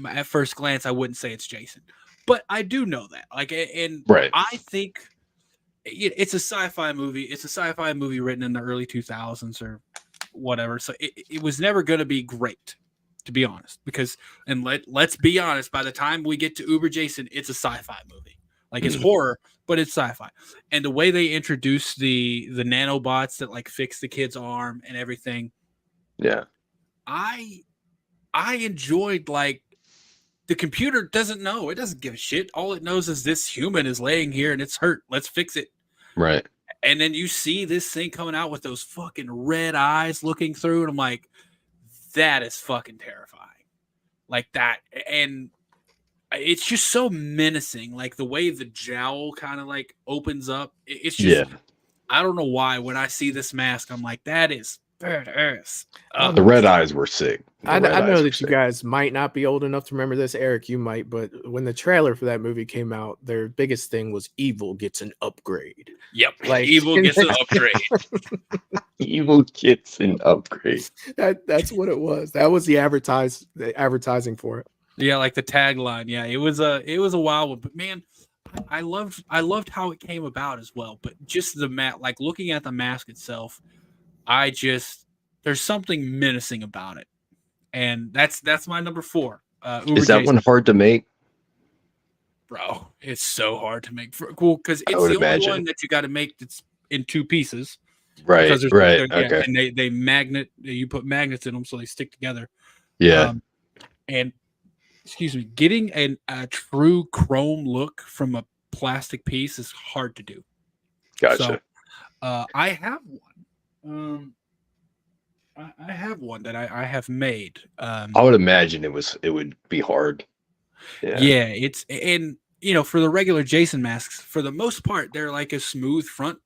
S9: at first glance, I wouldn't say it's Jason. But I do know that. Like, and
S6: Right.
S9: I think it's a sci-fi movie. It's a sci-fi movie written in the early 2000s or whatever. So it was never going to be great, to be honest. Because, and let's be honest, by the time we get to Uber Jason, it's a sci-fi movie. Like, it's horror, but it's sci-fi. And the way they introduce the nanobots that like fix the kid's arm and everything,
S6: Yeah.
S9: I enjoyed, like, the computer doesn't know. It doesn't give a shit. All it knows is this human is laying here and it's hurt. Let's fix it.
S6: Right.
S9: And then you see this thing coming out with those fucking red eyes looking through, and I'm like, that is fucking terrifying. Like that. And it's just so menacing. Like the way the jowl kind of like opens up. It's just, I don't know why when I see this mask, I'm like, that is badass.
S6: The red eyes were sick.
S5: I know that you guys might not be old enough to remember this. Eric, you might, but when the trailer for that movie came out, their biggest thing was evil gets an upgrade.
S9: Yep.
S5: Like,
S9: evil gets an upgrade.
S6: Evil gets an upgrade.
S5: That's what it was. That was the advertising for it.
S9: Yeah, like the tagline. Yeah, it was a wild one. But man, I loved how it came about as well. But just the like looking at the mask itself, there's something menacing about it. And that's my number 4. Uber
S6: Is that
S9: Jason.
S6: one hard to make?
S9: Bro, it's so hard to make. Cool, because it's the
S6: would
S9: only
S6: imagine.
S9: one that you got to make that's in 2 pieces.
S6: Right,
S9: Because
S6: right.
S9: yeah,
S6: Okay.
S9: and they magnet. You put magnets in them so they stick together.
S6: Yeah.
S9: And excuse me, getting a true chrome look from a plastic piece is hard to do.
S6: Gotcha.
S9: So, I have one. I have one that I have made.
S6: I would imagine it would be hard.
S9: Yeah, it's, and you know, for the regular Jason masks, for the most part, they're like a smooth front,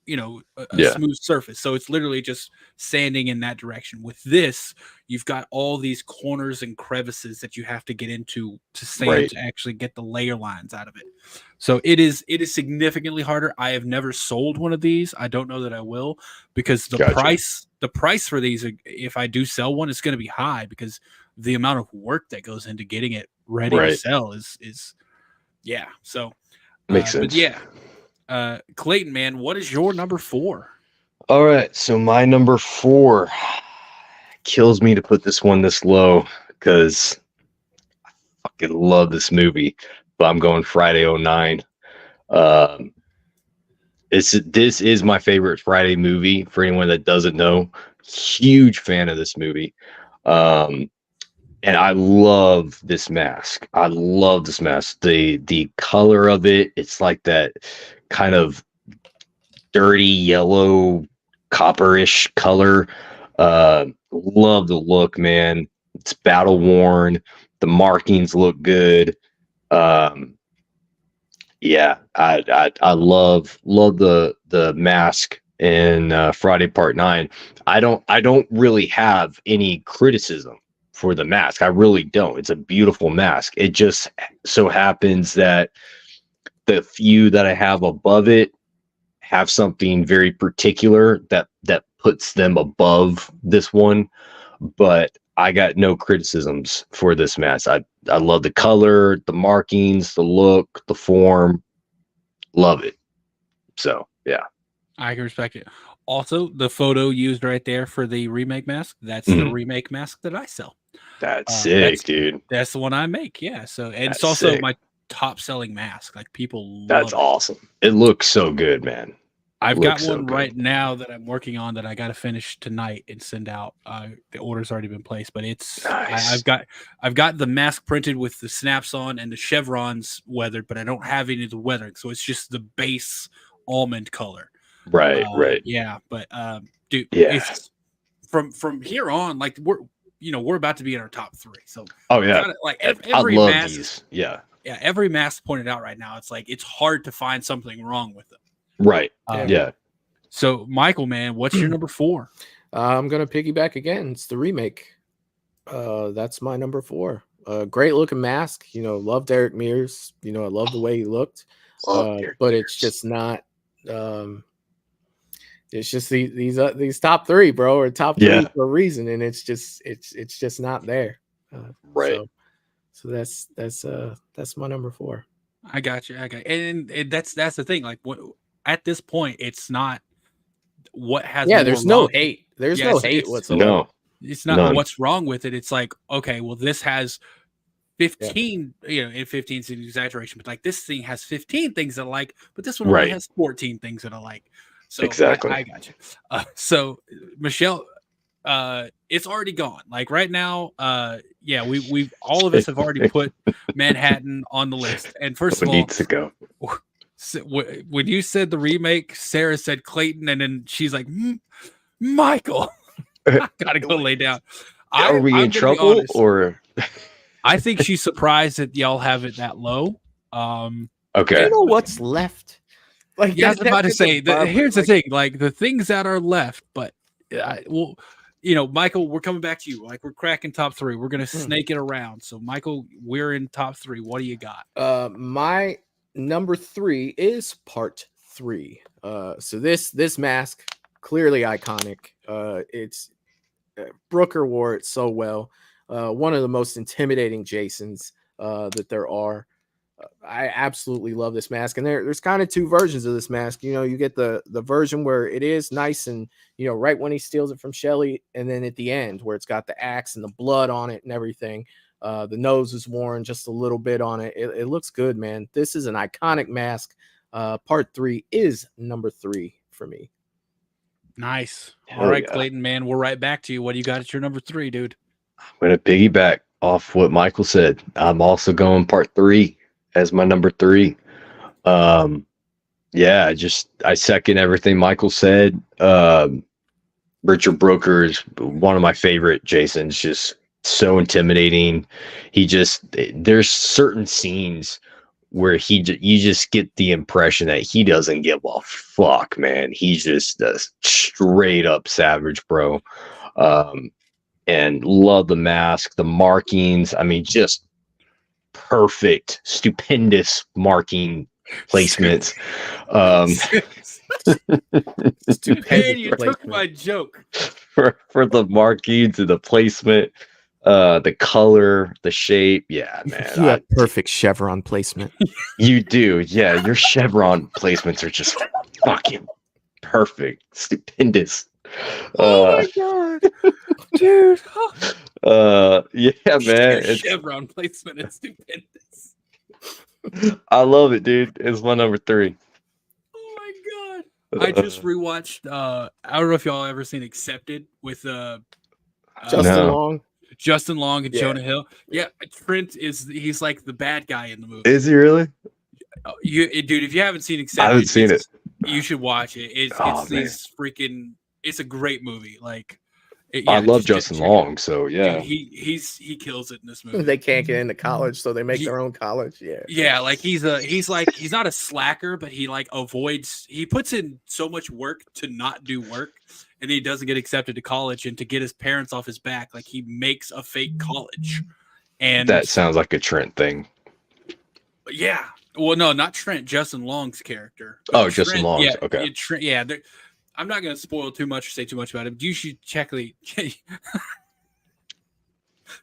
S9: you know, a smooth surface. So it's literally just sanding in that direction. With this, you've got all these corners and crevices that you have to get into to sand to actually get the layer lines out of it. So it is significantly harder. I have never sold one of these. I don't know that I will, because the price for these, if I do sell one, it's going to be high because the amount of work that goes into getting it ready to sell is yeah. So
S6: makes sense.
S9: But yeah. Clayton, man, what is your number 4?
S6: All right, so my number 4 kills me to put this one this low because I fucking love this movie, but I'm going Friday 09. This is my favorite Friday movie. For anyone that doesn't know, huge fan of this movie. And I love this mask. I love this mask. The color of it, it's like that kind of dirty yellow copperish color. Love the look, man. It's battle worn. The markings look good. Yeah, I love the mask in Friday Part 9. I don't really have any criticism for the mask. I really don't. It's a beautiful mask. It just so happens that the few that I have above it have something very particular that puts them above this one. But I got no criticisms for this mask. I love the color, the markings, the look, the form. Love it. So yeah,
S9: I can respect it. Also, the photo used right there for the remake mask, that's the remake mask that I sell.
S6: That's sick, dude.
S9: That's the one I make. Yeah. So, and
S6: That's
S9: it's also
S6: sick.
S9: my top selling mask. Like, people love
S6: That's
S9: it.
S6: awesome. It looks so good, man.
S9: I've got
S6: Looks so
S9: one
S6: good.
S9: right now that I'm working on that I got to finish tonight and send out. The order's already been placed, but it's
S6: Nice.
S9: I've got the mask printed with the snaps on and the chevrons weathered, but I don't have any of the weathering, so it's just the base almond color.
S6: Right, right.
S9: Yeah, but dude,
S6: Yeah.
S9: it's from here on, like we're about to be in our top 3. So
S6: Oh yeah.
S9: gotta, like
S6: I
S9: every
S6: love
S9: mask,
S6: these. Yeah.
S9: yeah, every mask pointed out right now, it's like it's hard to find something wrong with them.
S6: Right.
S9: Um,
S6: Yeah.
S9: So, Michael, man, what's your number 4?
S5: I'm gonna piggyback again. It's the remake. That's my number 4. Great looking mask. Loved Eric Mears. I love the way he looked. But it's just not. It's just these top 3, bro, or top 3
S6: Yeah.
S5: for a reason, and it's just not there.
S6: Right.
S5: So that's my number 4.
S9: I got you. And that's the thing. Like, at this point, it's not what has.
S5: Yeah,
S9: more
S5: there's no
S9: wrong.
S5: hate. There's
S9: Yeah,
S5: no
S9: it's-
S5: hate
S9: it's-
S5: whatsoever.
S6: No.
S9: It's not
S6: None.
S9: what's wrong with it. It's like, okay, well, this has 15. And 15 is an exaggeration, but like this thing has 15 things that I like, but this one only
S6: Right.
S9: has 14 things that I like. So
S6: Exactly.
S9: I got you. So Michelle, it's already gone. Like right now, yeah, we've all of us have already put Manhattan on the list. And first of
S6: It
S9: all,
S6: needs to go.
S9: when you said the remake, Sarah said Clayton, and then she's like, Michael, I gotta go lay down.
S6: Are we
S9: I'm
S6: in
S9: gonna be
S6: trouble
S9: honest.
S6: or
S9: I think she's surprised that y'all have it that low.
S6: okay?
S5: You know what's left? Like,
S9: Yeah, I was about to
S5: that's
S9: say,
S5: the bar,
S9: here's
S5: like,
S9: the thing, like the things that are left, but well, Michael, we're coming back to you. Like, we're cracking top 3. We're gonna snake it around. So, Michael, we're in top 3. What do you got?
S5: My number 3 is part 3. So this mask, clearly iconic. It's Brooker wore it so well. One of the most intimidating Jasons that there are. I absolutely love this mask, and there's kind of 2 versions of this mask. You get the version where it is nice and right when he steals it from Shelly, and then at the end where it's got the axe and the blood on it and everything. The nose is worn just a little bit on it. It looks good, man. This is an iconic mask. Part 3 is number 3 for me.
S9: Nice.
S6: Hell
S9: All right,
S6: yeah.
S9: Clayton, man, we're right back to you. What do you got at your number 3, dude?
S6: I'm gonna piggyback off what Michael said. I'm also going part 3 as my number 3. Yeah, I second everything Michael said. Richard Brooker is one of my favorite Jasons. Just so intimidating. There's certain scenes where you just get the impression that he doesn't give a fuck, man. He's just a straight up savage, bro. And love the mask, the markings. I mean, just perfect, stupendous marking placements.
S9: Man, you took my joke.
S6: for the markings and the placement, the color, the shape. Yeah, man.
S5: You have perfect chevron placement.
S6: You do. Yeah, your chevron placements are just fucking perfect, stupendous.
S9: Oh my god, dude!
S6: Yeah, man.
S9: Your chevron placement is stupendous.
S6: I love it, dude. It's my number 3.
S9: Oh my god! I just rewatched. I don't know if y'all ever seen Accepted with
S5: Justin
S6: No.
S5: Long.
S9: Justin Long and
S5: Yeah.
S9: Jonah Hill. Yeah, Trent he's like the bad guy in the movie.
S6: Is he really?
S9: Dude, if you haven't seen Accepted,
S6: I haven't seen it.
S9: You should watch it. It's
S6: Oh, man.
S9: these freaking. It's a great movie. Like,
S6: I love
S9: just
S6: Justin
S9: check it
S6: Long,
S9: out.
S6: so yeah.
S9: Dude, he kills it in this movie.
S5: They can't get into college, so they make their own college. Yeah.
S9: Yeah, like he's not a slacker, but he like avoids. He puts in so much work to not do work, and he doesn't get accepted to college. And to get his parents off his back, like he makes a fake college. And
S6: That sounds like a Trent thing.
S9: yeah, well, no, not Trent. Justin Long's character.
S6: Oh, Justin Long.
S9: Yeah,
S6: Okay.
S9: Trent. Yeah, I'm not going to spoil too much or say too much about him. You should check the.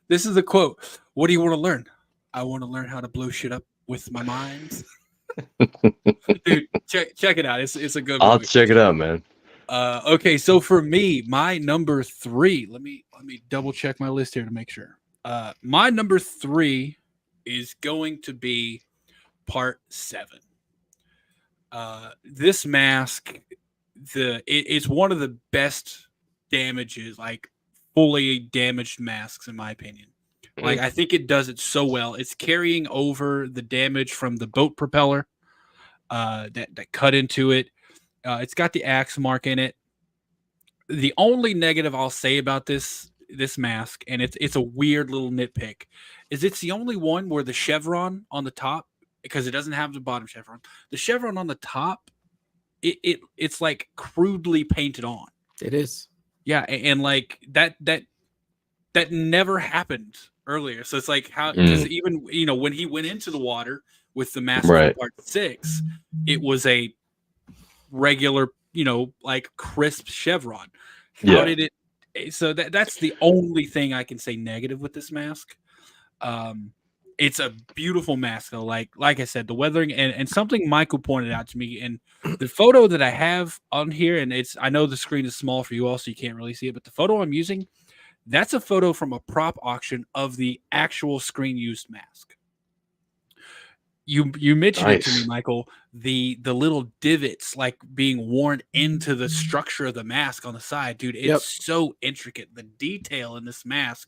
S9: This is a quote. What do you want to learn? I want to learn how to blow shit up with my mind. Dude, check it out. It's a good movie.
S6: I'll check it out, man.
S9: Okay, so for me, my number 3. Let me double check my list here to make sure. My number 3 is going to be part 7. This mask, it's one of the best damages, like fully damaged masks, in my opinion. Like, I think it does it so well. It's carrying over the damage from the boat propeller that cut into it. It's got the axe mark in it. The only negative I'll say about this mask, and it's a weird little nitpick, is it's the only one where the chevron on the top, because it doesn't have the bottom chevron, the chevron on the top, it's like crudely painted on.
S5: It is.
S9: Yeah, and like that never happened earlier. So it's like how, 'cause even when he went into the water with the mask
S6: Right.
S9: from part 6, it was a regular, like crisp chevron. How did it? So that's the only thing I can say negative with this mask. It's a beautiful mask though. Like I said, the weathering and something Michael pointed out to me, and the photo that I have on here, and I know the screen is small for you all, so you can't really see it, but the photo I'm using, that's a photo from a prop auction of the actual screen used mask. You mentioned it to me, Michael, the little divots like being worn into the structure of the mask on the side, dude. It's so intricate. The detail in this mask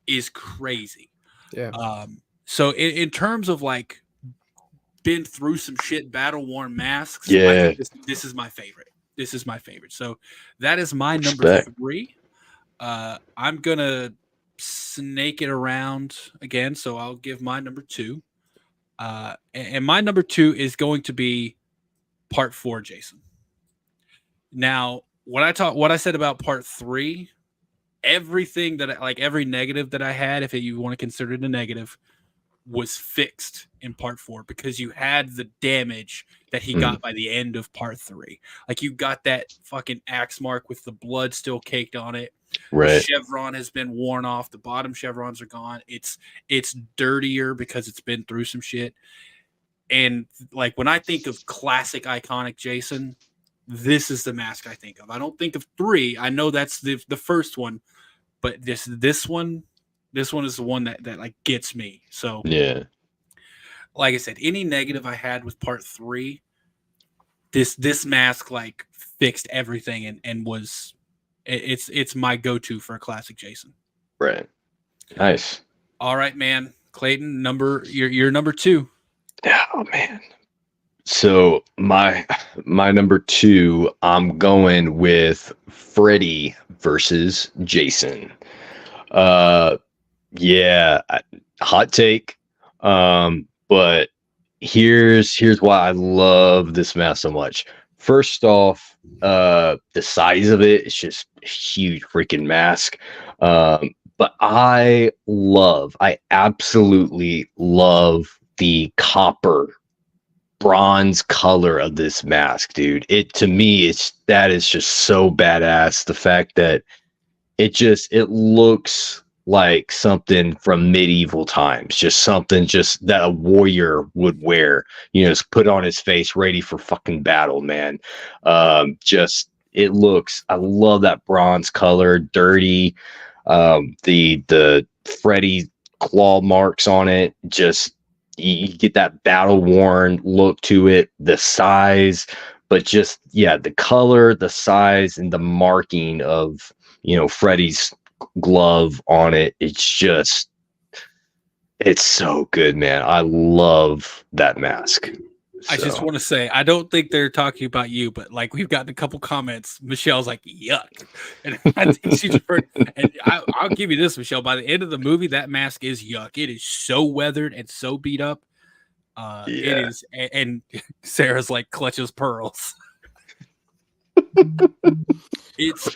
S9: is crazy.
S5: Yeah.
S9: So in terms of like been through some shit, battle worn masks,
S6: Yeah.
S9: I think this is my favorite. This is my favorite. So that is my number
S6: Respect.
S9: 3. I'm gonna snake it around again, so I'll give my number 2. And my number 2 is going to be part 4, Jason. Now, what I said about part 3, everything that every negative that I had, if you want to consider it a negative, was fixed in part 4 because you had the damage that he got by the end of part 3. Like you got that fucking axe mark with the blood still caked on it.
S6: Right.
S9: The chevron has been worn off. The bottom chevrons are gone. It's dirtier because it's been through some shit. And like when I think of classic iconic Jason, this is the mask I think of. I don't think of 3. I know that's the first one, but this one is the one that like gets me. So
S6: Yeah.
S9: like I said, any negative I had with part 3, this mask like fixed everything and was it's my go-to for a classic Jason.
S6: Right. Nice.
S9: All right, man. Clayton, you're number 2.
S6: Oh man. So my number 2, I'm going with Freddy versus Jason. Yeah, hot take. But here's why I love this mask so much. First off, the size of it is just a huge freaking mask. But I absolutely love the copper bronze color of this mask, dude. To me, that is just so badass. The fact that it looks like something from medieval times, just something that a warrior would wear, just put on his face, ready for fucking battle, man. I love that bronze color, dirty, the Freddy claw marks on it, just you get that battle worn look to it, the size, but just the color, the size, and the marking of Freddy's glove on it. It's so good, man. I love that mask.
S9: I just want to say, I don't think they're talking about you, but like we've gotten a couple comments. Michelle's like, yuck. And I think she's referred, and I'll give you this, Michelle. By the end of the movie, that mask is yuck. It is so weathered and so beat up. It is. And Sarah's like clutches pearls. It's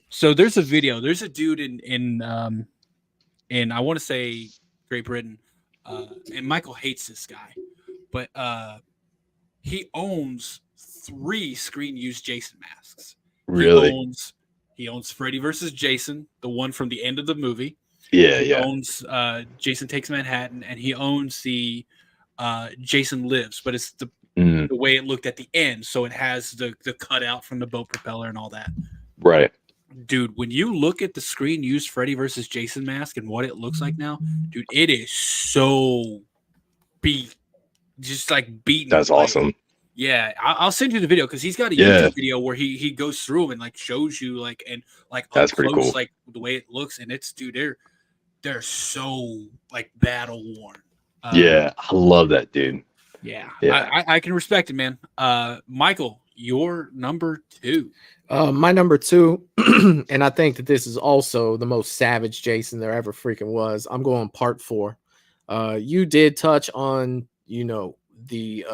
S9: so there's a video. There's a dude in I want to say Great Britain, and Michael hates this guy, but he owns 3 screen use Jason masks.
S6: Really?
S9: He owns Freddy versus Jason, the one from the end of the movie.
S6: He
S9: owns Jason Takes Manhattan, and he owns the Jason Lives, but it's the way it looked at the end, so it has the cutout from the boat propeller and all that.
S6: Right.
S9: Dude, when you look at the screen used Freddy versus Jason mask and what it looks like now, dude, it is so just like beaten.
S6: That's awesome.
S9: Yeah, I'll send you the video because he's got a YouTube video where he goes through and like shows you like and like
S6: that's
S9: up
S6: pretty
S9: close,
S6: cool.
S9: like the way it looks, and it's they're so like battle worn.
S6: I love that, dude.
S9: Yeah. I can respect it, man. Michael, your number 2.
S5: My number 2, and I think that this is also the most savage Jason there ever freaking was. I'm going part 4. You did touch on, the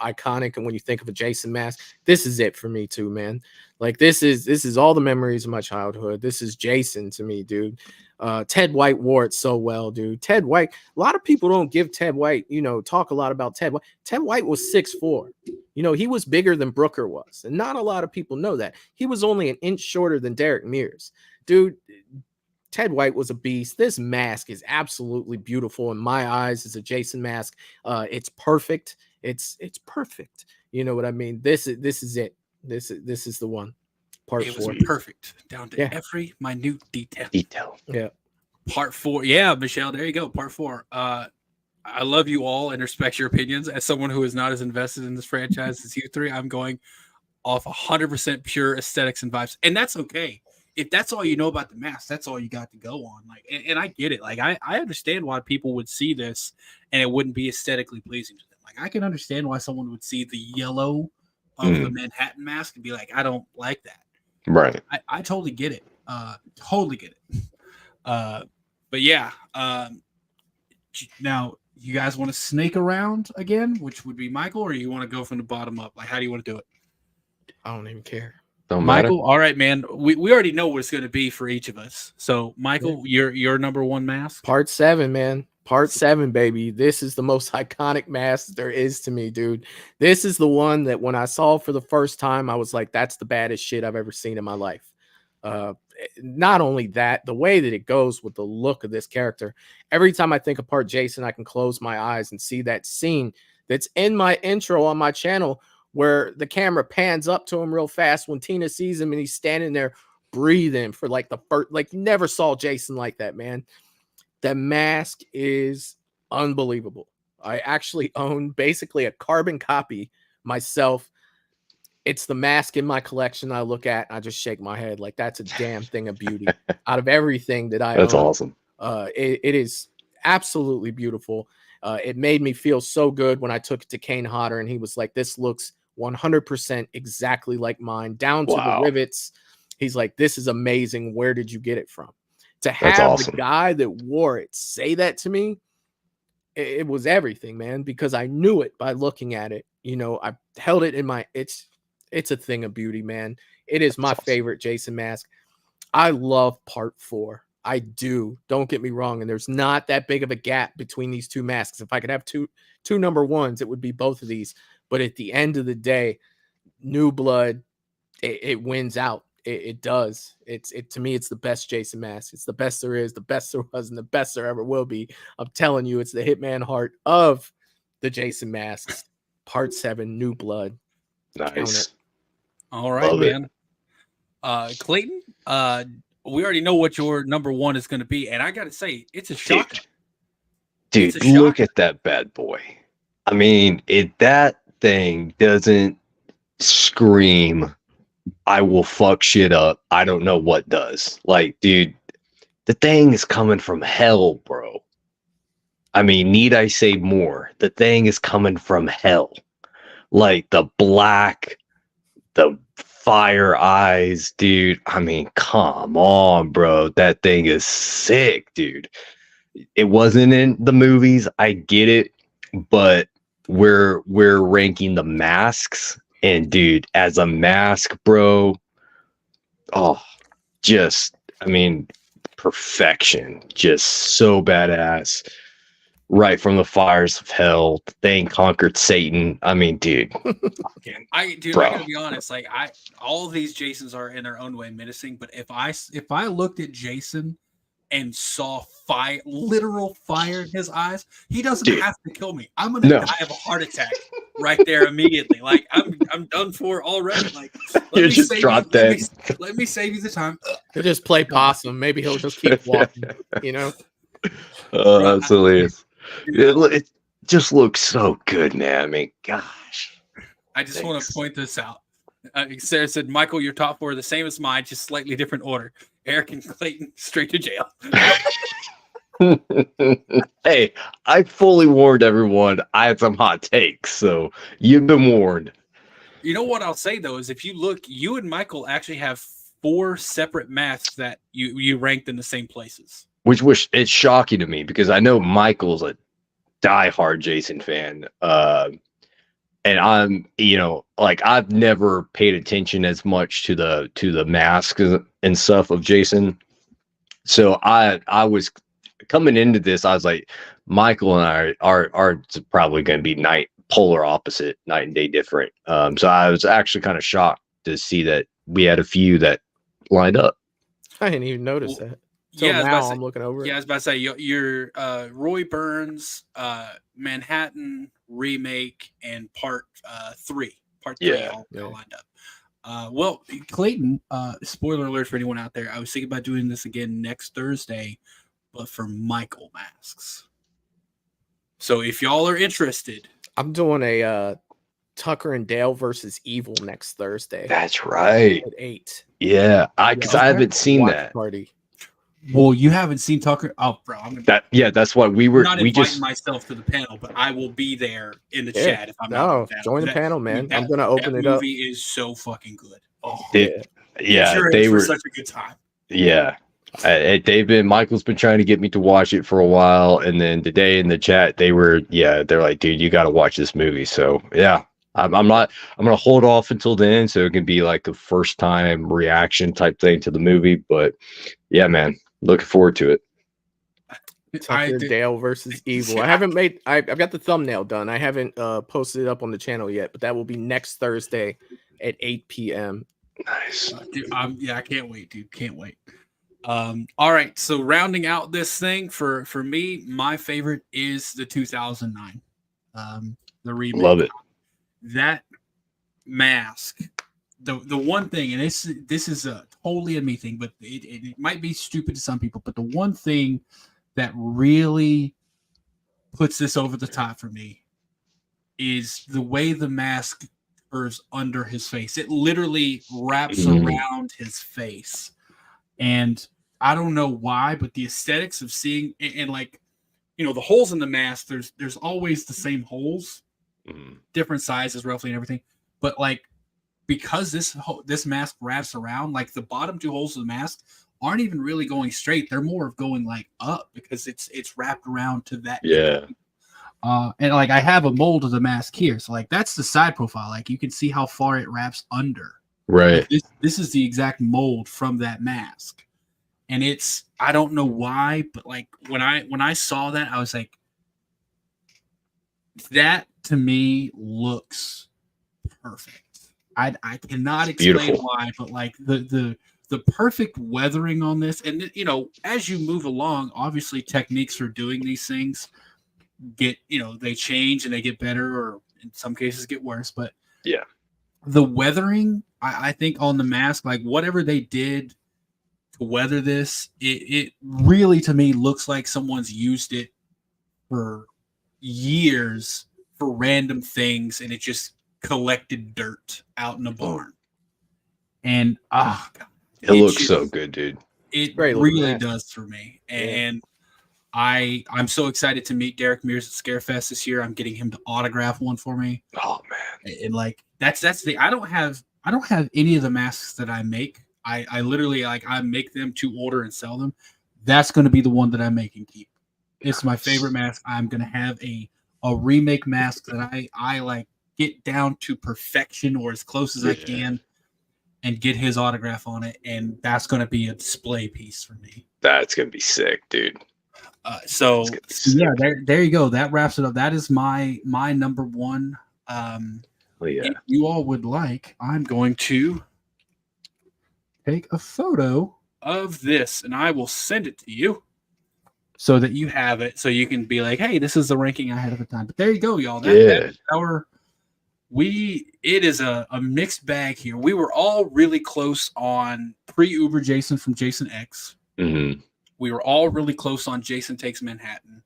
S5: iconic, and when you think of a Jason mask, this is it for me too, man. Like this is all the memories of my childhood. This is Jason to me, dude. Ted White wore it so well, dude. Ted White, a lot of people don't give Ted White, talk a lot about Ted White. Ted White was 6'4". He was bigger than Brooker was, and not a lot of people know that. He was only an inch shorter than Derek Mears. Dude, Ted White was a beast. This mask is absolutely beautiful in my eyes as a Jason mask. It's perfect. It's perfect. You know what I mean? This is it. This is the one. Part 4.
S9: It was perfect down to every minute detail.
S5: Yeah.
S9: Part 4. Yeah, Michelle, there you go. Part 4. I love you all and respect your opinions. As someone who is not as invested in this franchise as you 3, I'm going off 100% pure aesthetics and vibes, and that's okay. If that's all you know about the mask, that's all you got to go on. Like, and I get it. Like, I understand why people would see this and it wouldn't be aesthetically pleasing to them. Like, I can understand why someone would see the yellow of the Manhattan mask and be like, I don't like that.
S6: Right.
S9: I totally get it. Totally get it. But yeah. Now, you guys want to snake around again, which would be Michael, or you want to go from the bottom up? Like, how do you want to do it?
S5: I don't even care.
S6: Don't
S9: Michael,
S6: matter.
S9: all right, man. We already know what it's going to be for each of us. So, Michael, your number 1 mask.
S5: Part 7, man. Part 7, baby. This is the most iconic mask there is to me, dude. This is the one that when I saw for the first time, I was like, that's the baddest shit I've ever seen in my life. Not only that, the way that it goes with the look of this character. Every time I think of part Jason, I can close my eyes and see that scene that's in my intro on my channel where the camera pans up to him real fast when Tina sees him and he's standing there breathing for like the first, like you never saw Jason like that, man. The mask is unbelievable. I actually own basically a carbon copy myself. It's the mask in my collection I look at and I just shake my head like that's a damn thing of beauty out of everything that I
S6: That's
S5: own.
S6: awesome.
S5: It is absolutely beautiful. It made me feel so good when I took it to Kane Hodder and he was like, this looks 100% exactly like mine, down to the rivets. He's like, this is amazing. Where did you get it from? To have the guy that wore it say that to me, it was everything, man, because I knew it by looking at it. I held it in my, it's a thing of beauty, man. It is my favorite Jason mask. I love part 4. I do. Don't get me wrong. And there's not that big of a gap between these 2 masks. If I could have two number 1s, it would be both of these. But at the end of the day, New Blood, it wins out. It does. To me, it's the best Jason mask. It's the best there is, the best there was, and the best there ever will be. I'm telling you, it's the Hitman heart of the Jason masks. Part 7, New Blood.
S6: Nice.
S9: All right,
S6: Love
S9: man. Clayton, we already know what your number 1 is going to be, and I got to say, it's a shocker.
S6: Dude, look at that bad boy. I mean, that thing doesn't scream, I will fuck shit up. I don't know what does. Like, dude, the thing is coming from hell, bro. I mean, need I say more? The thing is coming from hell. Like the black, the fire eyes, dude. I mean, come on, bro. That thing is sick, dude. It wasn't in the movies. I get it, but we're ranking the masks, and dude, as a mask, bro. Oh, just I mean, perfection. Just so badass. Right from the fires of hell, the thing conquered Satan. I mean, dude.
S9: I gotta be honest. Like all of these Jasons are in their own way menacing. But if I looked at Jason and saw literal fire in his eyes, he doesn't have to kill me. I'm gonna die of a heart attack right there immediately. Like I'm done for already. Like
S6: you just drop dead.
S9: Let me save you the time.
S5: He'll just play possum. Maybe he'll just keep walking. You know.
S6: Oh, that's hilarious. It just looks so good, man. I mean, gosh.
S9: I just want to point this out. Sarah said, Michael, your top 4 are the same as mine, just slightly different order. Eric and Clayton, straight to jail.
S6: Hey, I fully warned everyone I had some hot takes, so you've been warned.
S9: You know what I'll say, though, is if you look, you and Michael actually have 4 separate masks that you ranked in the same places.
S6: Which it's shocking to me because I know Michael's a diehard Jason fan. And I'm, like I've never paid attention as much to the mask and stuff of Jason. So I was coming into this, I was like, Michael and I are probably going to be polar opposite, night and day different. So I was actually kind of shocked to see that we had a few that lined up.
S5: I didn't even notice that. So
S9: yeah,
S5: now I'm looking over.
S9: Yeah, I was about to say your Roy Burns, Manhattan remake, and part 3 all lined up. Well, Clayton, spoiler alert for anyone out there, I was thinking about doing this again next Thursday, but for Michael masks. So if y'all are interested,
S5: I'm doing a Tucker and Dale versus Evil next Thursday.
S6: That's right.
S5: At 8.
S6: Yeah, because I haven't seen that.
S5: Party.
S9: Well, you haven't seen Tucker. Oh, bro,
S6: that's why we
S9: inviting myself to the panel, but I will be there in the chat if I'm not.
S5: Join the panel, man. I'm gonna open it up.
S9: Movie is so fucking good. Oh,
S6: they were
S9: such a good time.
S6: Yeah, Michael's been trying to get me to watch it for a while, and then today in the chat they're like, dude, you got to watch this movie. So yeah, I'm gonna hold off until then, so it can be like a first time reaction type thing to the movie. But yeah, man. Looking forward to it.
S5: Tucker Dale versus Evil. I've got the thumbnail done. I haven't posted it up on the channel yet, but that will be next Thursday at 8 p.m.
S6: Nice.
S9: Dude, I can't wait, dude. Can't wait. All right. So rounding out this thing for me, my favorite is the 2009. The remake.
S6: Love it.
S9: That mask. The one thing, and this is a totally a me thing, but it might be stupid to some people, but the one thing that really puts this over the top for me is the way the mask curves under his face. It literally wraps around his face, and I don't know why, but the aesthetics of seeing and like, the holes in the mask, there's always the same holes, different sizes roughly and everything, but like, because this mask wraps around, like the bottom 2 holes of the mask aren't even really going straight. They're more of going like up because it's wrapped around to that.
S6: Yeah.
S9: And like I have a mold of the mask here. So like that's the side profile. Like you can see how far it wraps under.
S6: Right.
S9: Like this is the exact mold from that mask. And I don't know why, but like when I saw that, I was like, that to me looks perfect. I cannot explain why, but like the perfect weathering on this, and as you move along, obviously techniques for doing these things they change and they get better, or in some cases get worse. But
S6: yeah,
S9: the weathering, I think on the mask, like whatever they did to weather this, it really to me looks like someone's used it for years for random things, and it just collected dirt out in a barn. And God,
S6: it looks so good, dude.
S9: It
S5: Great
S9: really
S5: mask.
S9: does for me. And I'm so excited to meet Derek Mears at Scarefest this year. I'm getting him to autograph one for me.
S6: Oh man.
S9: And like that's the I don't have any of the masks that I make. I literally I make them to order and sell them. That's going to be the one that I make and keep. It's my favorite mask. I'm going to have a remake mask that I like get down to perfection or as close as I can and get his autograph on it. And that's going to be a display piece for me.
S6: That's going to be sick, dude.
S9: So yeah, there you go. That wraps it up. That is my number one. If you all would like, I'm going to take a photo of this and I will send it to you so that you have it, so you can be like, hey, this is the ranking I had at the time. But there you go, y'all. That it is a mixed bag here. We were all really close on pre-Uber Jason from Jason X.
S6: Mm-hmm.
S9: We were all really close on Jason Takes Manhattan.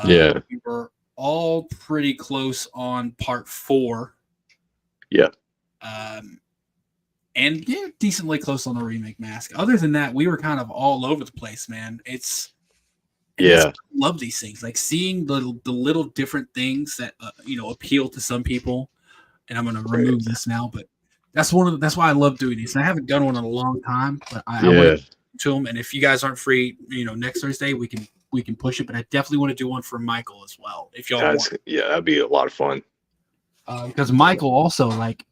S9: We were all pretty close on part 4.
S6: Yeah.
S9: And decently close on the remake mask. Other than that, we were kind of all over the place, man. I love these things, like seeing the little different things that appeal to some people. And I'm going to remove this now, but that's why I love doing these. And I haven't done one in a long time, but I want to to them. And if you guys aren't free, next Thursday, we can push it. But I definitely want to do one for Michael as well. If y'all want.
S6: Yeah, that'd be a lot of fun.
S9: Because Michael also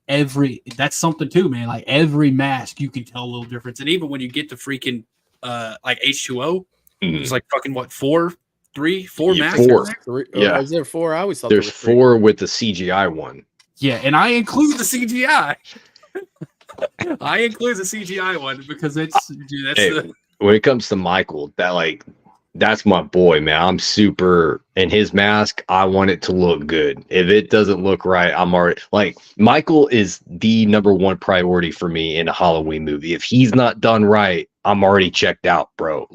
S9: that's something too, man. Like every mask, you can tell a little difference. And even when you get to freaking like H2O, there's like fucking four masks.
S6: 4.
S5: Is there 4? I always thought
S6: there's 4 with the CGI one.
S9: Yeah, and I include the CGI. I include the CGI one because
S6: when it comes to Michael, that's my boy, man. I'm super in his mask. I want it to look good. If it doesn't look right, I'm already Michael is the number one priority for me in a Halloween movie. If he's not done right, I'm already checked out, bro.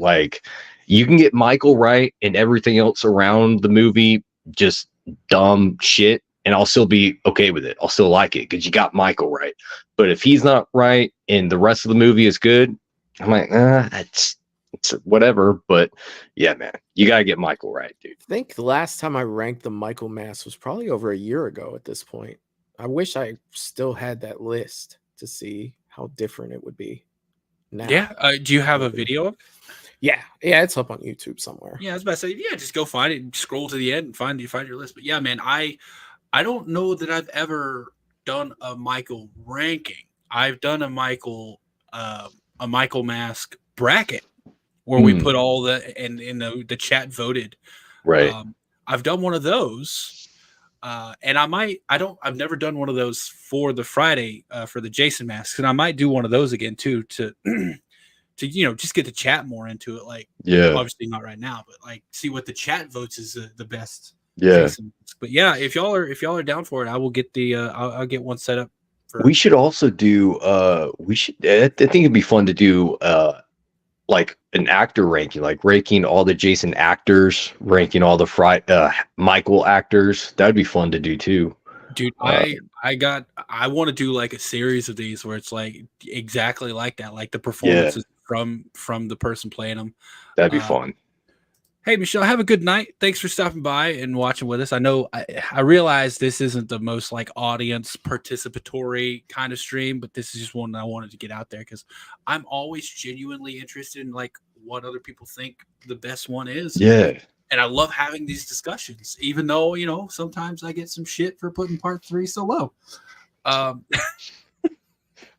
S6: You can get Michael right and everything else around the movie just dumb shit, and I'll still be okay with it. I'll still like it because you got Michael right. But if he's not right and the rest of the movie is good, I'm like, it's whatever. But yeah, man, you gotta get Michael right, dude.
S5: I think the last time I ranked the Michael mask was probably over a year ago at this point. I wish I still had that list to see how different it would be now.
S9: Yeah. Do you have a video?
S5: Yeah, it's up on YouTube somewhere.
S9: Yeah, I was about to say, just go find it and scroll to the end and find your list. But yeah, man, I don't know that I've ever done a Michael ranking. I've done a Michael mask bracket where we put all and the chat voted.
S6: Right.
S9: I've done one of those. And I've never done one of those for the Friday for the Jason masks. And I might do one of those again too to just get the chat more into it. Obviously not right now, but see what the chat votes is the best.
S6: Yeah.
S9: Jason. But yeah, if y'all are down for it, I will get I'll get one set up.
S6: We should also do I think it'd be fun to do an actor ranking, ranking all the Jason actors, ranking all the Michael actors. That'd be fun to do too.
S9: Dude, I want to do a series of these where it's exactly like that, the performances from the person playing them.
S6: That'd be fun.
S9: Hey, Michelle, have a good night. Thanks for stopping by and watching with us. I know I realize this isn't the most audience participatory kind of stream, but this is just one that I wanted to get out there because I'm always genuinely interested in what other people think the best one is.
S6: Yeah.
S9: And I love having these discussions, even though, sometimes I get some shit for putting part 3 so low.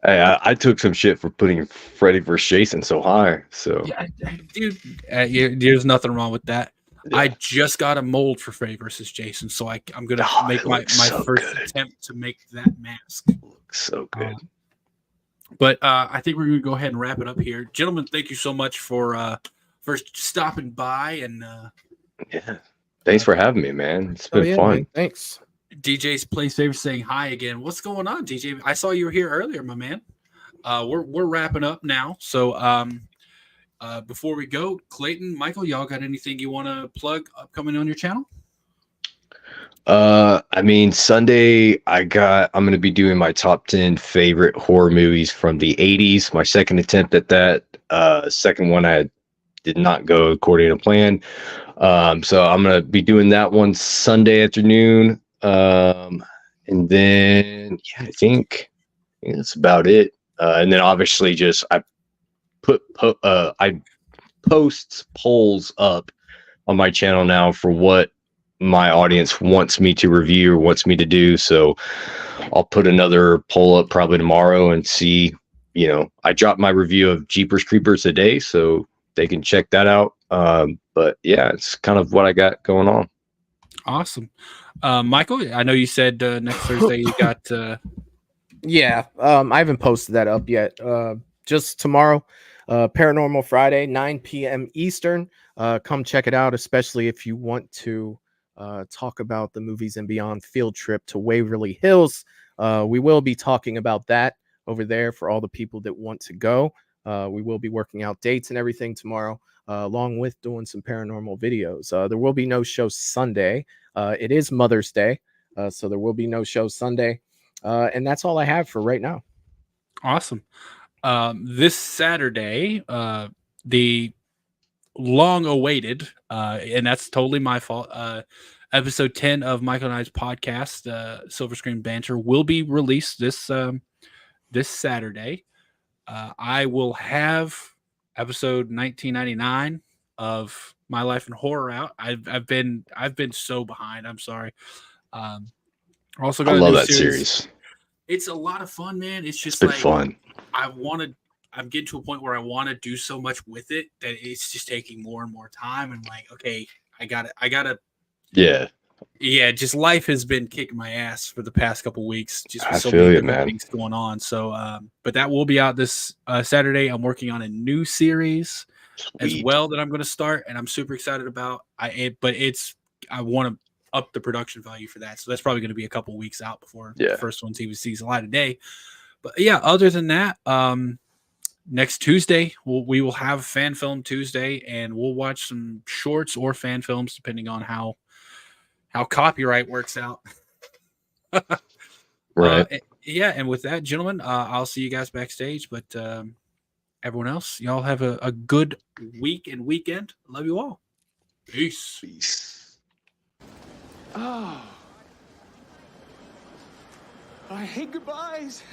S6: Hey, I took some shit for putting Freddy vs. Jason so high. So,
S9: dude, there's nothing wrong with that. Yeah. I just got a mold for Freddy vs. Jason, so I'm gonna make my first attempt to make that mask.
S6: Looks so good.
S9: But I think we're gonna go ahead and wrap it up here, gentlemen. Thank you so much for stopping by and
S6: thanks for having me, man. It's been fun.
S5: Man, thanks.
S9: DJ's Play Saver saying hi again. What's going on, DJ? I saw you were here earlier, my man. We're wrapping up now. So before we go, Clayton, Michael, y'all got anything you want to plug upcoming on your channel?
S6: I mean, Sunday I'm gonna be doing my top 10 favorite horror movies from the 80s. My second attempt at that. Second one I did not go according to plan. So I'm gonna be doing that one Sunday afternoon. And then yeah, I think that's about it. And then obviously just I post polls up on my channel now for what my audience wants me to review or wants me to do. So I'll put another poll up probably tomorrow and see, I dropped my review of Jeepers Creepers today, so they can check that out. But yeah, it's kind of what I got going on.
S9: Awesome. Michael, I know you said next Thursday you got
S5: Yeah, I haven't posted that up yet. Just tomorrow, Paranormal Friday, 9 p.m. Eastern. Come check it out, especially if you want to talk about the Movies and Beyond field trip to Waverly Hills. We will be talking about that over there for all the people that want to go. We will be working out dates and everything tomorrow, along with doing some paranormal videos. There will be no show Sunday. It is Mother's Day, so there will be no show Sunday. And that's all I have for right now.
S9: Awesome. This Saturday, the long-awaited, and that's totally my fault, episode 10 of Michael and I's podcast, Silver Screen Banter, will be released this Saturday. I will have episode 1999 of My Life in Horror out. I've been so behind. I'm sorry. Also got
S6: I
S9: a
S6: love
S9: new
S6: that series.
S9: It's a lot of fun, man. It's just
S6: It's been fun.
S9: I'm getting to a point where I want to do so much with it that it's just taking more and more time. And like, okay, I gotta. Yeah. Just life has been kicking my ass for the past couple weeks. Just with so many different things going on. So, but that will be out this Saturday. I'm working on a new series as well that I'm going to start, and I'm super excited about. I want to up the production value for that. So that's probably going to be a couple weeks out before the first one even sees a light of day. But yeah, other than that, next Tuesday we will have Fan Film Tuesday, and we'll watch some shorts or fan films depending on how copyright works out.
S6: Right.
S9: Yeah, and with that, gentlemen, I'll see you guys backstage. But everyone else, y'all have a good week and weekend. Love you all. Peace.
S1: Oh. I hate goodbyes.